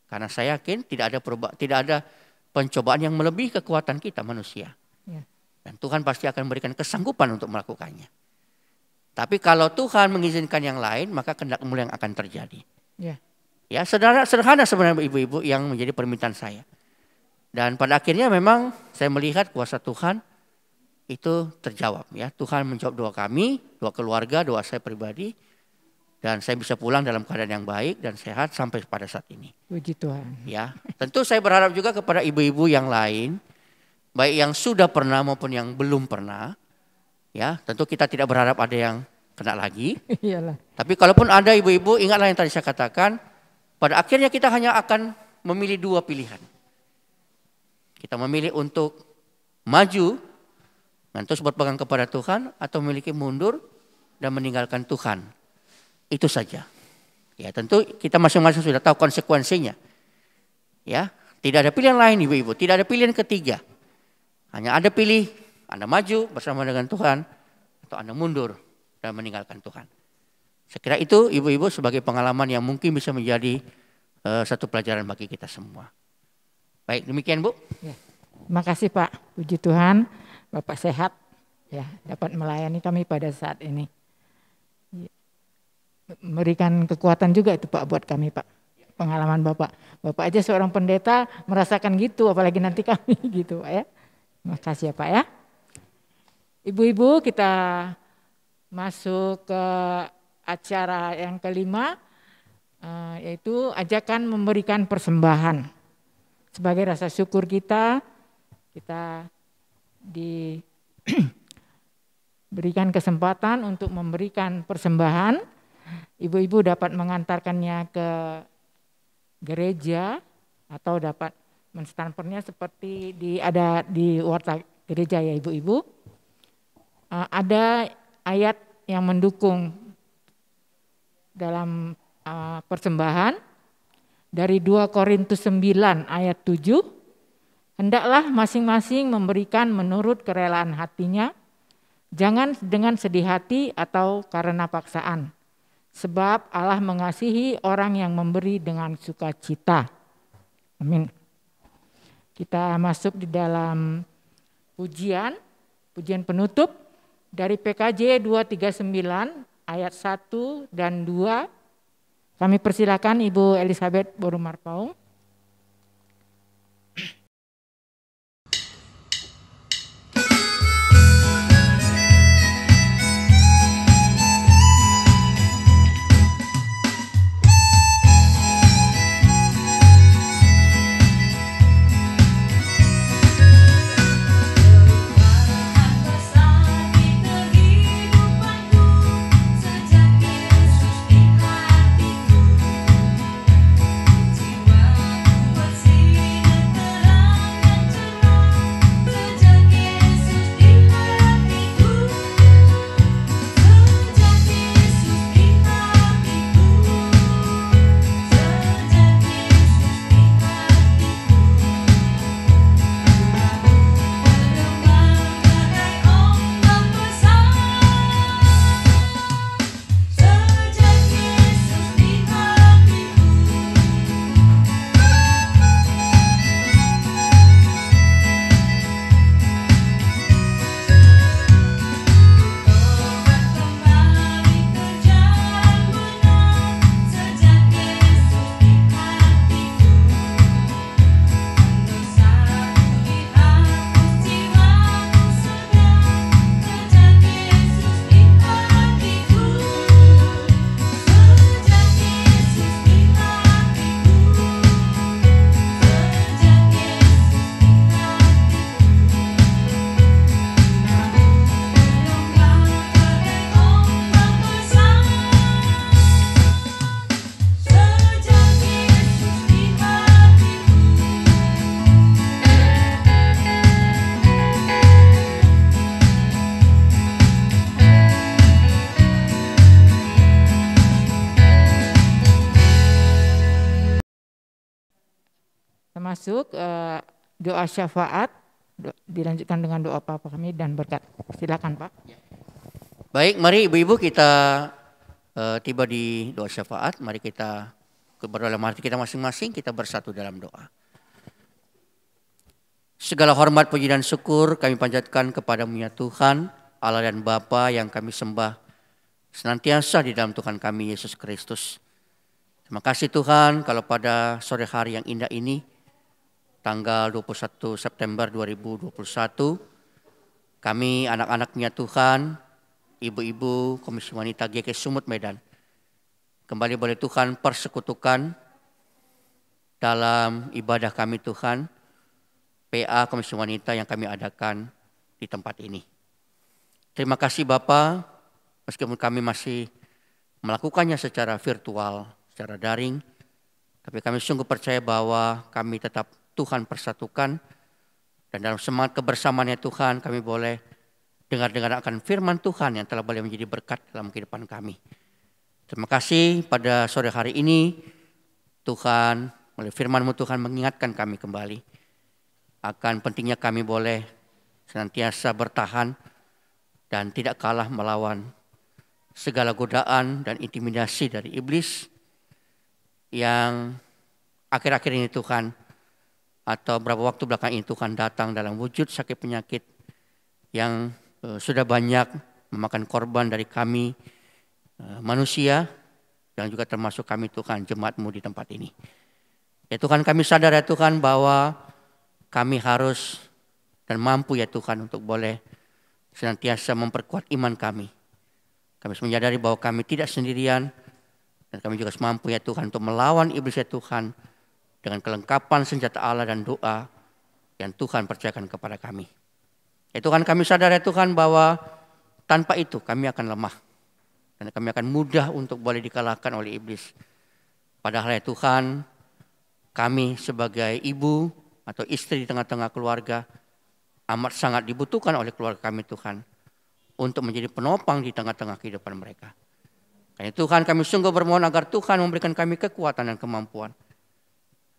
Karena saya yakin tidak ada pencobaan yang melebihi kekuatan kita manusia. Ya. Dan Tuhan pasti akan memberikan kesanggupan untuk melakukannya. Tapi kalau Tuhan mengizinkan yang lain, maka kehendak-Mu yang akan terjadi. Ya. Ya, sederhana sebenarnya ibu-ibu yang menjadi permintaan saya. Dan pada akhirnya memang saya melihat kuasa Tuhan itu terjawab. Ya, Tuhan menjawab doa kami, doa keluarga, doa saya pribadi. Dan saya bisa pulang dalam keadaan yang baik dan sehat sampai pada saat ini. Puji Tuhan. Ya, tentu saya berharap juga kepada ibu-ibu yang lain, baik yang sudah pernah maupun yang belum pernah. Ya, tentu kita tidak berharap ada yang kena lagi. Iyalah. Tapi kalaupun ada ibu-ibu, ingatlah yang tadi saya katakan, pada akhirnya kita hanya akan memilih dua pilihan. Kita memilih untuk maju, dan terus berpegang kepada Tuhan, atau memiliki mundur dan meninggalkan Tuhan. Itu saja. Ya, tentu kita masing-masing sudah tahu konsekuensinya. Ya, tidak ada pilihan lain ibu-ibu, tidak ada pilihan ketiga. Hanya ada pilih, Anda maju bersama dengan Tuhan, atau Anda mundur dan meninggalkan Tuhan. Saya kira itu ibu-ibu sebagai pengalaman yang mungkin bisa menjadi satu pelajaran bagi kita semua. Baik, demikian Bu. Ya. Terima kasih Pak, puji Tuhan. Bapak sehat, ya dapat melayani kami pada saat ini. Memberikan kekuatan juga itu Pak buat kami Pak. Pengalaman Bapak. Bapak aja seorang pendeta merasakan gitu, apalagi nanti kami gitu Pak ya. Terima kasih ya Pak ya. Ibu-ibu kita masuk ke acara yang kelima, yaitu ajakan memberikan persembahan. Sebagai rasa syukur kita diberikan kesempatan untuk memberikan persembahan. Ibu-ibu dapat mengantarkannya ke gereja atau dapat menstampernya seperti ada di warta gereja ya ibu-ibu. Ada ayat yang mendukung dalam persembahan dari 2 Korintus 9 ayat 7. Hendaklah masing-masing memberikan menurut kerelaan hatinya, jangan dengan sedih hati atau karena paksaan. Sebab Allah mengasihi orang yang memberi dengan sukacita. Amin. Kita masuk di dalam pujian penutup dari PKJ 239 ayat 1 dan 2. Kami persilakan Ibu Elizabeth Borumarpaung. Sejak Yesus di hatiku, jiwa masuk doa syafaat, dilanjutkan dengan doa Papa kami dan berkat. Silakan Pak. Baik, mari ibu-ibu kita tiba di doa syafaat. Mari kita berdoa dalam hati kita masing-masing, kita bersatu dalam doa. Segala hormat, puji dan syukur kami panjatkan kepada-Mu ya Tuhan, Allah dan Bapa yang kami sembah senantiasa di dalam Tuhan kami Yesus Kristus. Terima kasih Tuhan kalau pada sore hari yang indah ini, tanggal 21 September 2021, kami anak-anaknya Tuhan, ibu-ibu Komisi Wanita GK Sumut Medan, kembali boleh Tuhan persekutukan dalam ibadah kami Tuhan, PA Komisi Wanita yang kami adakan di tempat ini. Terima kasih Bapa, meskipun kami masih melakukannya secara virtual, secara daring, tapi kami sungguh percaya bahwa kami tetap Tuhan persatukan, dan dalam semangat kebersamaannya Tuhan kami boleh dengar-dengar akan firman Tuhan yang telah boleh menjadi berkat dalam kehidupan kami. Terima kasih pada sore hari ini Tuhan, melalui firman-Mu Tuhan mengingatkan kami kembali akan pentingnya kami boleh senantiasa bertahan dan tidak kalah melawan segala godaan dan intimidasi dari iblis yang akhir-akhir ini Tuhan, atau beberapa waktu belakang ini Tuhan datang dalam wujud sakit penyakit yang sudah banyak memakan korban dari kami manusia, yang juga termasuk kami Tuhan jemaat-Mu di tempat ini. Ya Tuhan, kami sadar ya Tuhan bahwa kami harus dan mampu ya Tuhan untuk boleh senantiasa memperkuat iman kami. Kami harus menyadari bahwa kami tidak sendirian, dan kami juga mampu ya Tuhan untuk melawan iblis ya Tuhan dengan kelengkapan senjata Allah dan doa yang Tuhan percayakan kepada kami. Ya Tuhan, kami sadar ya Tuhan bahwa tanpa itu kami akan lemah dan kami akan mudah untuk boleh dikalahkan oleh iblis. Padahal ya Tuhan, kami sebagai ibu atau istri di tengah-tengah keluarga amat sangat dibutuhkan oleh keluarga kami Tuhan untuk menjadi penopang di tengah-tengah kehidupan mereka. Karena Tuhan, kami sungguh bermohon agar Tuhan memberikan kami kekuatan dan kemampuan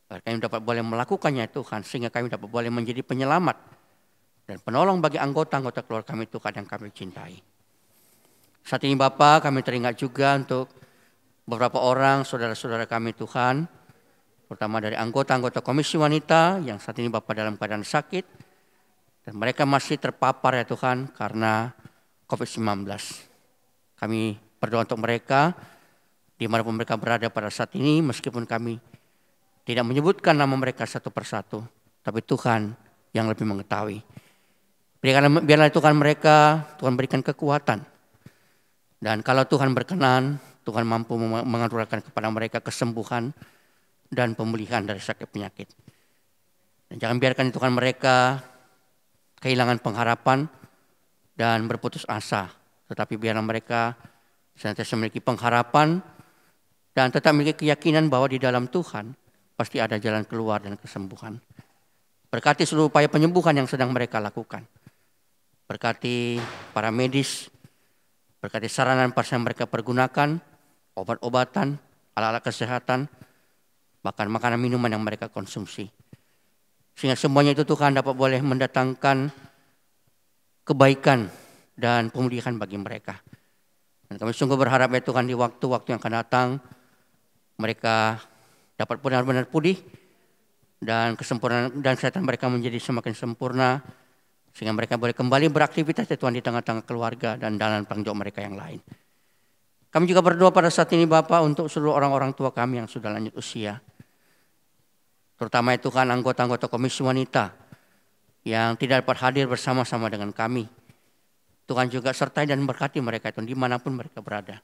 agar kami dapat boleh melakukannya Tuhan, sehingga kami dapat boleh menjadi penyelamat dan penolong bagi anggota-anggota keluarga kami Tuhan yang kami cintai. Saat ini Bapa, kami teringat juga untuk beberapa orang saudara-saudara kami Tuhan, terutama dari anggota-anggota Komisi Wanita yang saat ini Bapak dalam keadaan sakit, dan mereka masih terpapar ya Tuhan karena COVID-19. Kami berdoa untuk mereka, dimanapun mereka berada pada saat ini, meskipun kami tidak menyebutkan nama mereka satu persatu, tapi Tuhan yang lebih mengetahui. Biarlah Tuhan mereka, Tuhan berikan kekuatan, dan kalau Tuhan berkenan, Tuhan mampu menganugerahkan kepada mereka kesembuhan dan pemulihan dari sakit penyakit. Dan jangan biarkan Tuhan mereka kehilangan pengharapan dan berputus asa, tetapi biarlah mereka senantiasa memiliki pengharapan dan tetap memiliki keyakinan bahwa di dalam Tuhan pasti ada jalan keluar dan kesembuhan. Berkati seluruh upaya penyembuhan yang sedang mereka lakukan. Berkati para medis, berkati sarana dan prasarana yang mereka pergunakan, obat-obatan, alat-alat kesehatan, bahkan makanan minuman yang mereka konsumsi. Sehingga semuanya itu Tuhan dapat boleh mendatangkan kebaikan dan pemulihan bagi mereka. Dan kami sungguh berharap ya Tuhan di waktu-waktu yang akan datang, mereka dapat benar-benar pulih dan kesempurnaan dan kesehatan mereka menjadi semakin sempurna, sehingga mereka boleh kembali beraktivitas ya Tuhan di tengah-tengah keluarga dan dalam tanggung jawab mereka yang lain. Kami juga berdoa pada saat ini Bapak untuk seluruh orang-orang tua kami yang sudah lanjut usia, terutama ya Tuhan anggota-anggota Komisi Wanita yang tidak dapat hadir bersama-sama dengan kami. Tuhan juga sertai dan berkati mereka Tuhan dimanapun mereka berada.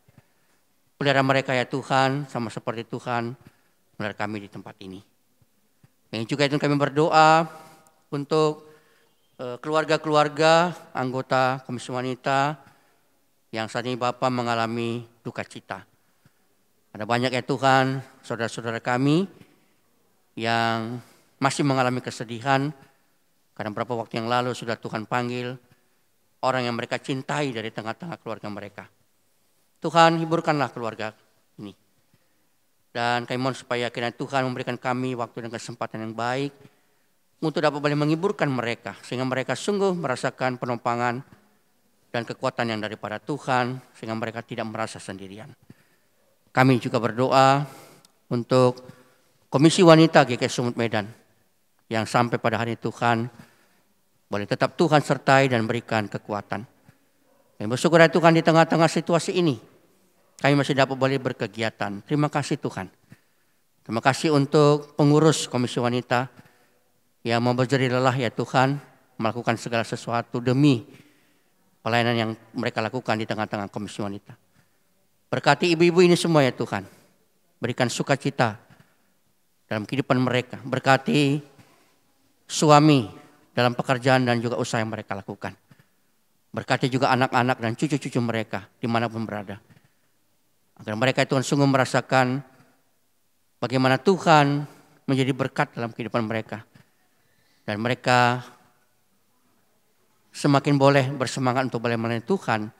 Pelihara mereka ya Tuhan, sama seperti Tuhan melihara kami di tempat ini. Yang juga itu kami berdoa untuk keluarga-keluarga anggota Komisi Wanita yang saat ini Bapak mengalami duka cita. Ada banyak ya Tuhan, saudara-saudara kami yang masih mengalami kesedihan karena beberapa waktu yang lalu sudah Tuhan panggil orang yang mereka cintai dari tengah-tengah keluarga mereka. Tuhan, hiburkanlah keluarga ini. Dan kami mohon supaya kiranya Tuhan memberikan kami waktu dan kesempatan yang baik untuk dapat boleh menghiburkan mereka, sehingga mereka sungguh merasakan penoppangan dan kekuatan yang daripada Tuhan, sehingga mereka tidak merasa sendirian. Kami juga berdoa untuk Komisi Wanita GKI Sumut Medan, yang sampai pada hari Tuhan boleh tetap Tuhan sertai dan berikan kekuatan. Kami bersyukur ya Tuhan, di tengah-tengah situasi ini kami masih dapat boleh berkegiatan. Terima kasih Tuhan. Terima kasih untuk pengurus Komisi Wanita yang mau berjeri lelah ya Tuhan, melakukan segala sesuatu demi pelayanan yang mereka lakukan di tengah-tengah Komisi Wanita. Berkati ibu-ibu ini semua ya Tuhan. Berikan sukacita dalam kehidupan mereka. Berkati suami dalam pekerjaan dan juga usaha yang mereka lakukan. Berkati juga anak-anak dan cucu-cucu mereka dimanapun berada. Agar mereka Tuhan sungguh merasakan bagaimana Tuhan menjadi berkat dalam kehidupan mereka. Dan mereka semakin boleh bersemangat untuk boleh melayani Tuhan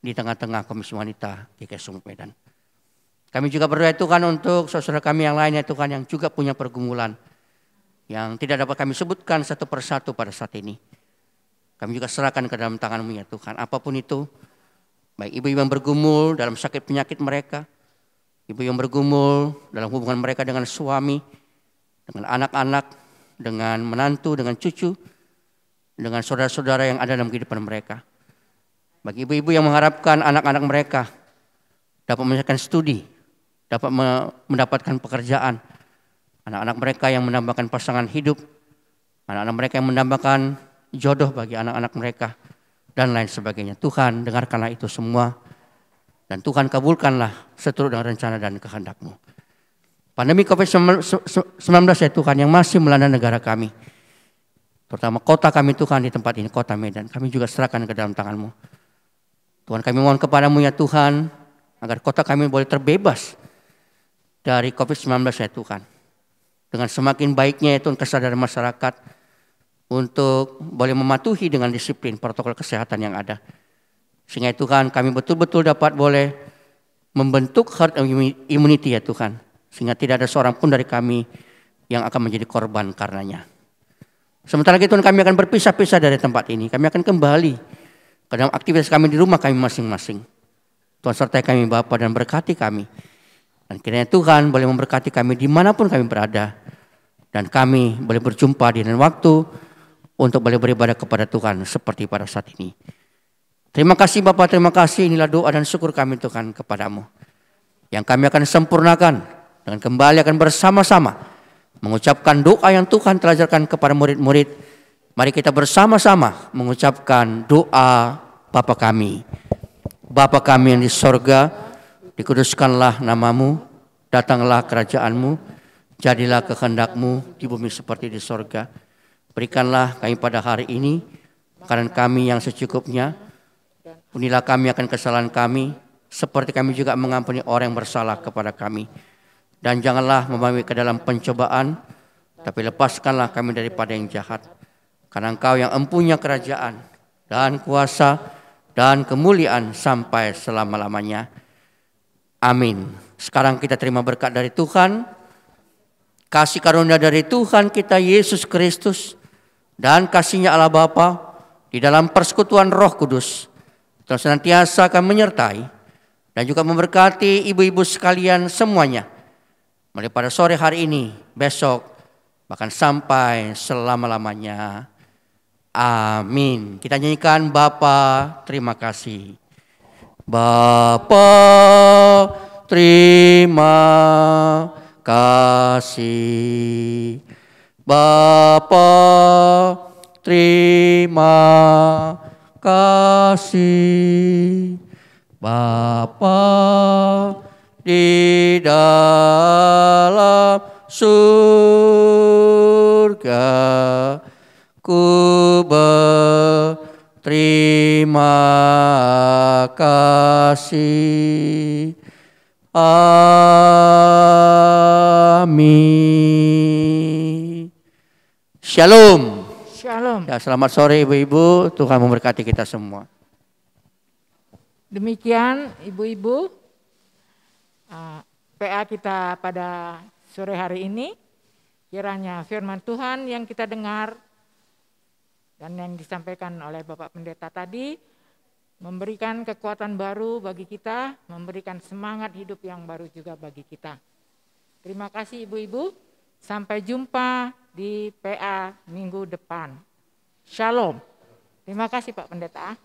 di tengah-tengah Komisi Wanita GKI Sumut Medan. Kami juga berdoa Tuhan untuk saudara kami yang lainnya Tuhan yang juga punya pergumulan yang tidak dapat kami sebutkan satu persatu pada saat ini. Kami juga serahkan ke dalam tangan-Mu ya Tuhan. Apapun itu, baik ibu-ibu yang bergumul dalam sakit penyakit mereka, ibu yang bergumul dalam hubungan mereka dengan suami, dengan anak-anak, dengan menantu, dengan cucu, dengan saudara-saudara yang ada dalam kehidupan mereka. Bagi ibu-ibu yang mengharapkan anak-anak mereka dapat menyelesaikan studi, dapat mendapatkan pekerjaan, anak-anak mereka yang mendambakan pasangan hidup, anak-anak mereka yang mendambakan jodoh bagi anak-anak mereka, dan lain sebagainya. Tuhan, dengarkanlah itu semua, dan Tuhan kabulkanlah seturut dengan rencana dan kehendak-Mu. Pandemi COVID-19 ya Tuhan yang masih melanda negara kami, terutama kota kami Tuhan di tempat ini, kota Medan, kami juga serahkan ke dalam tangan-Mu. Tuhan, kami mohon kepada-Mu ya Tuhan, agar kota kami boleh terbebas dari COVID-19 ya Tuhan. Dengan semakin baiknya ya Tuhan kesadaran masyarakat untuk boleh mematuhi dengan disiplin protokol kesehatan yang ada. Sehingga ya Tuhan kami betul-betul dapat boleh membentuk herd immunity ya Tuhan. Sehingga tidak ada seorang pun dari kami yang akan menjadi korban karenanya. Sementara itu kami akan berpisah-pisah dari tempat ini. Kami akan kembali ke dalam aktivitas kami di rumah kami masing-masing. Tuhan sertai kami Bapa dan berkati kami. Dan kiranya Tuhan boleh memberkati kami dimanapun kami berada. Dan kami boleh berjumpa di lain waktu untuk boleh beribadah kepada Tuhan seperti pada saat ini. Terima kasih Bapa, terima kasih. Inilah doa dan syukur kami Tuhan kepada-Mu. Yang kami akan sempurnakan dengan kembali akan bersama-sama mengucapkan doa yang Tuhan telah ajarkan kepada murid-murid. Mari kita bersama-sama mengucapkan doa Bapa kami. Bapa kami yang di sorga, dikuduskanlah nama-Mu, datanglah kerajaan-Mu, jadilah kehendak-Mu di bumi seperti di sorga. Berikanlah kami pada hari ini makanan kami yang secukupnya. Ampunilah kami akan kesalahan kami, seperti kami juga mengampuni orang yang bersalah kepada kami. Dan janganlah membawa ke dalam pencobaan, tapi lepaskanlah kami daripada yang jahat. Karena Engkau yang empunya kerajaan dan kuasa dan kemuliaan sampai selama-lamanya. Amin. Sekarang kita terima berkat dari Tuhan, kasih karunia dari Tuhan kita Yesus Kristus, dan kasihnya Allah Bapa di dalam persekutuan Roh Kudus Tuhan senantiasa akan menyertai dan juga memberkati ibu-ibu sekalian semuanya mulai pada sore hari ini, besok, bahkan sampai selama-lamanya. Amin. Kita nyanyikan Bapa terima kasih. Bapa terima kasih. Bapa terima kasih. Bapa di dalam surga, ku berterima kasih. Amin. Shalom. Shalom. Ya, selamat sore ibu-ibu, Tuhan memberkati kita semua. Demikian ibu-ibu, PA kita pada sore hari ini. Kiranya firman Tuhan yang kita dengar dan yang disampaikan oleh Bapak Pendeta tadi memberikan kekuatan baru bagi kita, memberikan semangat hidup yang baru juga bagi kita. Terima kasih ibu-ibu, sampai jumpa di PA minggu depan. Shalom. Terima kasih Pak Pendeta.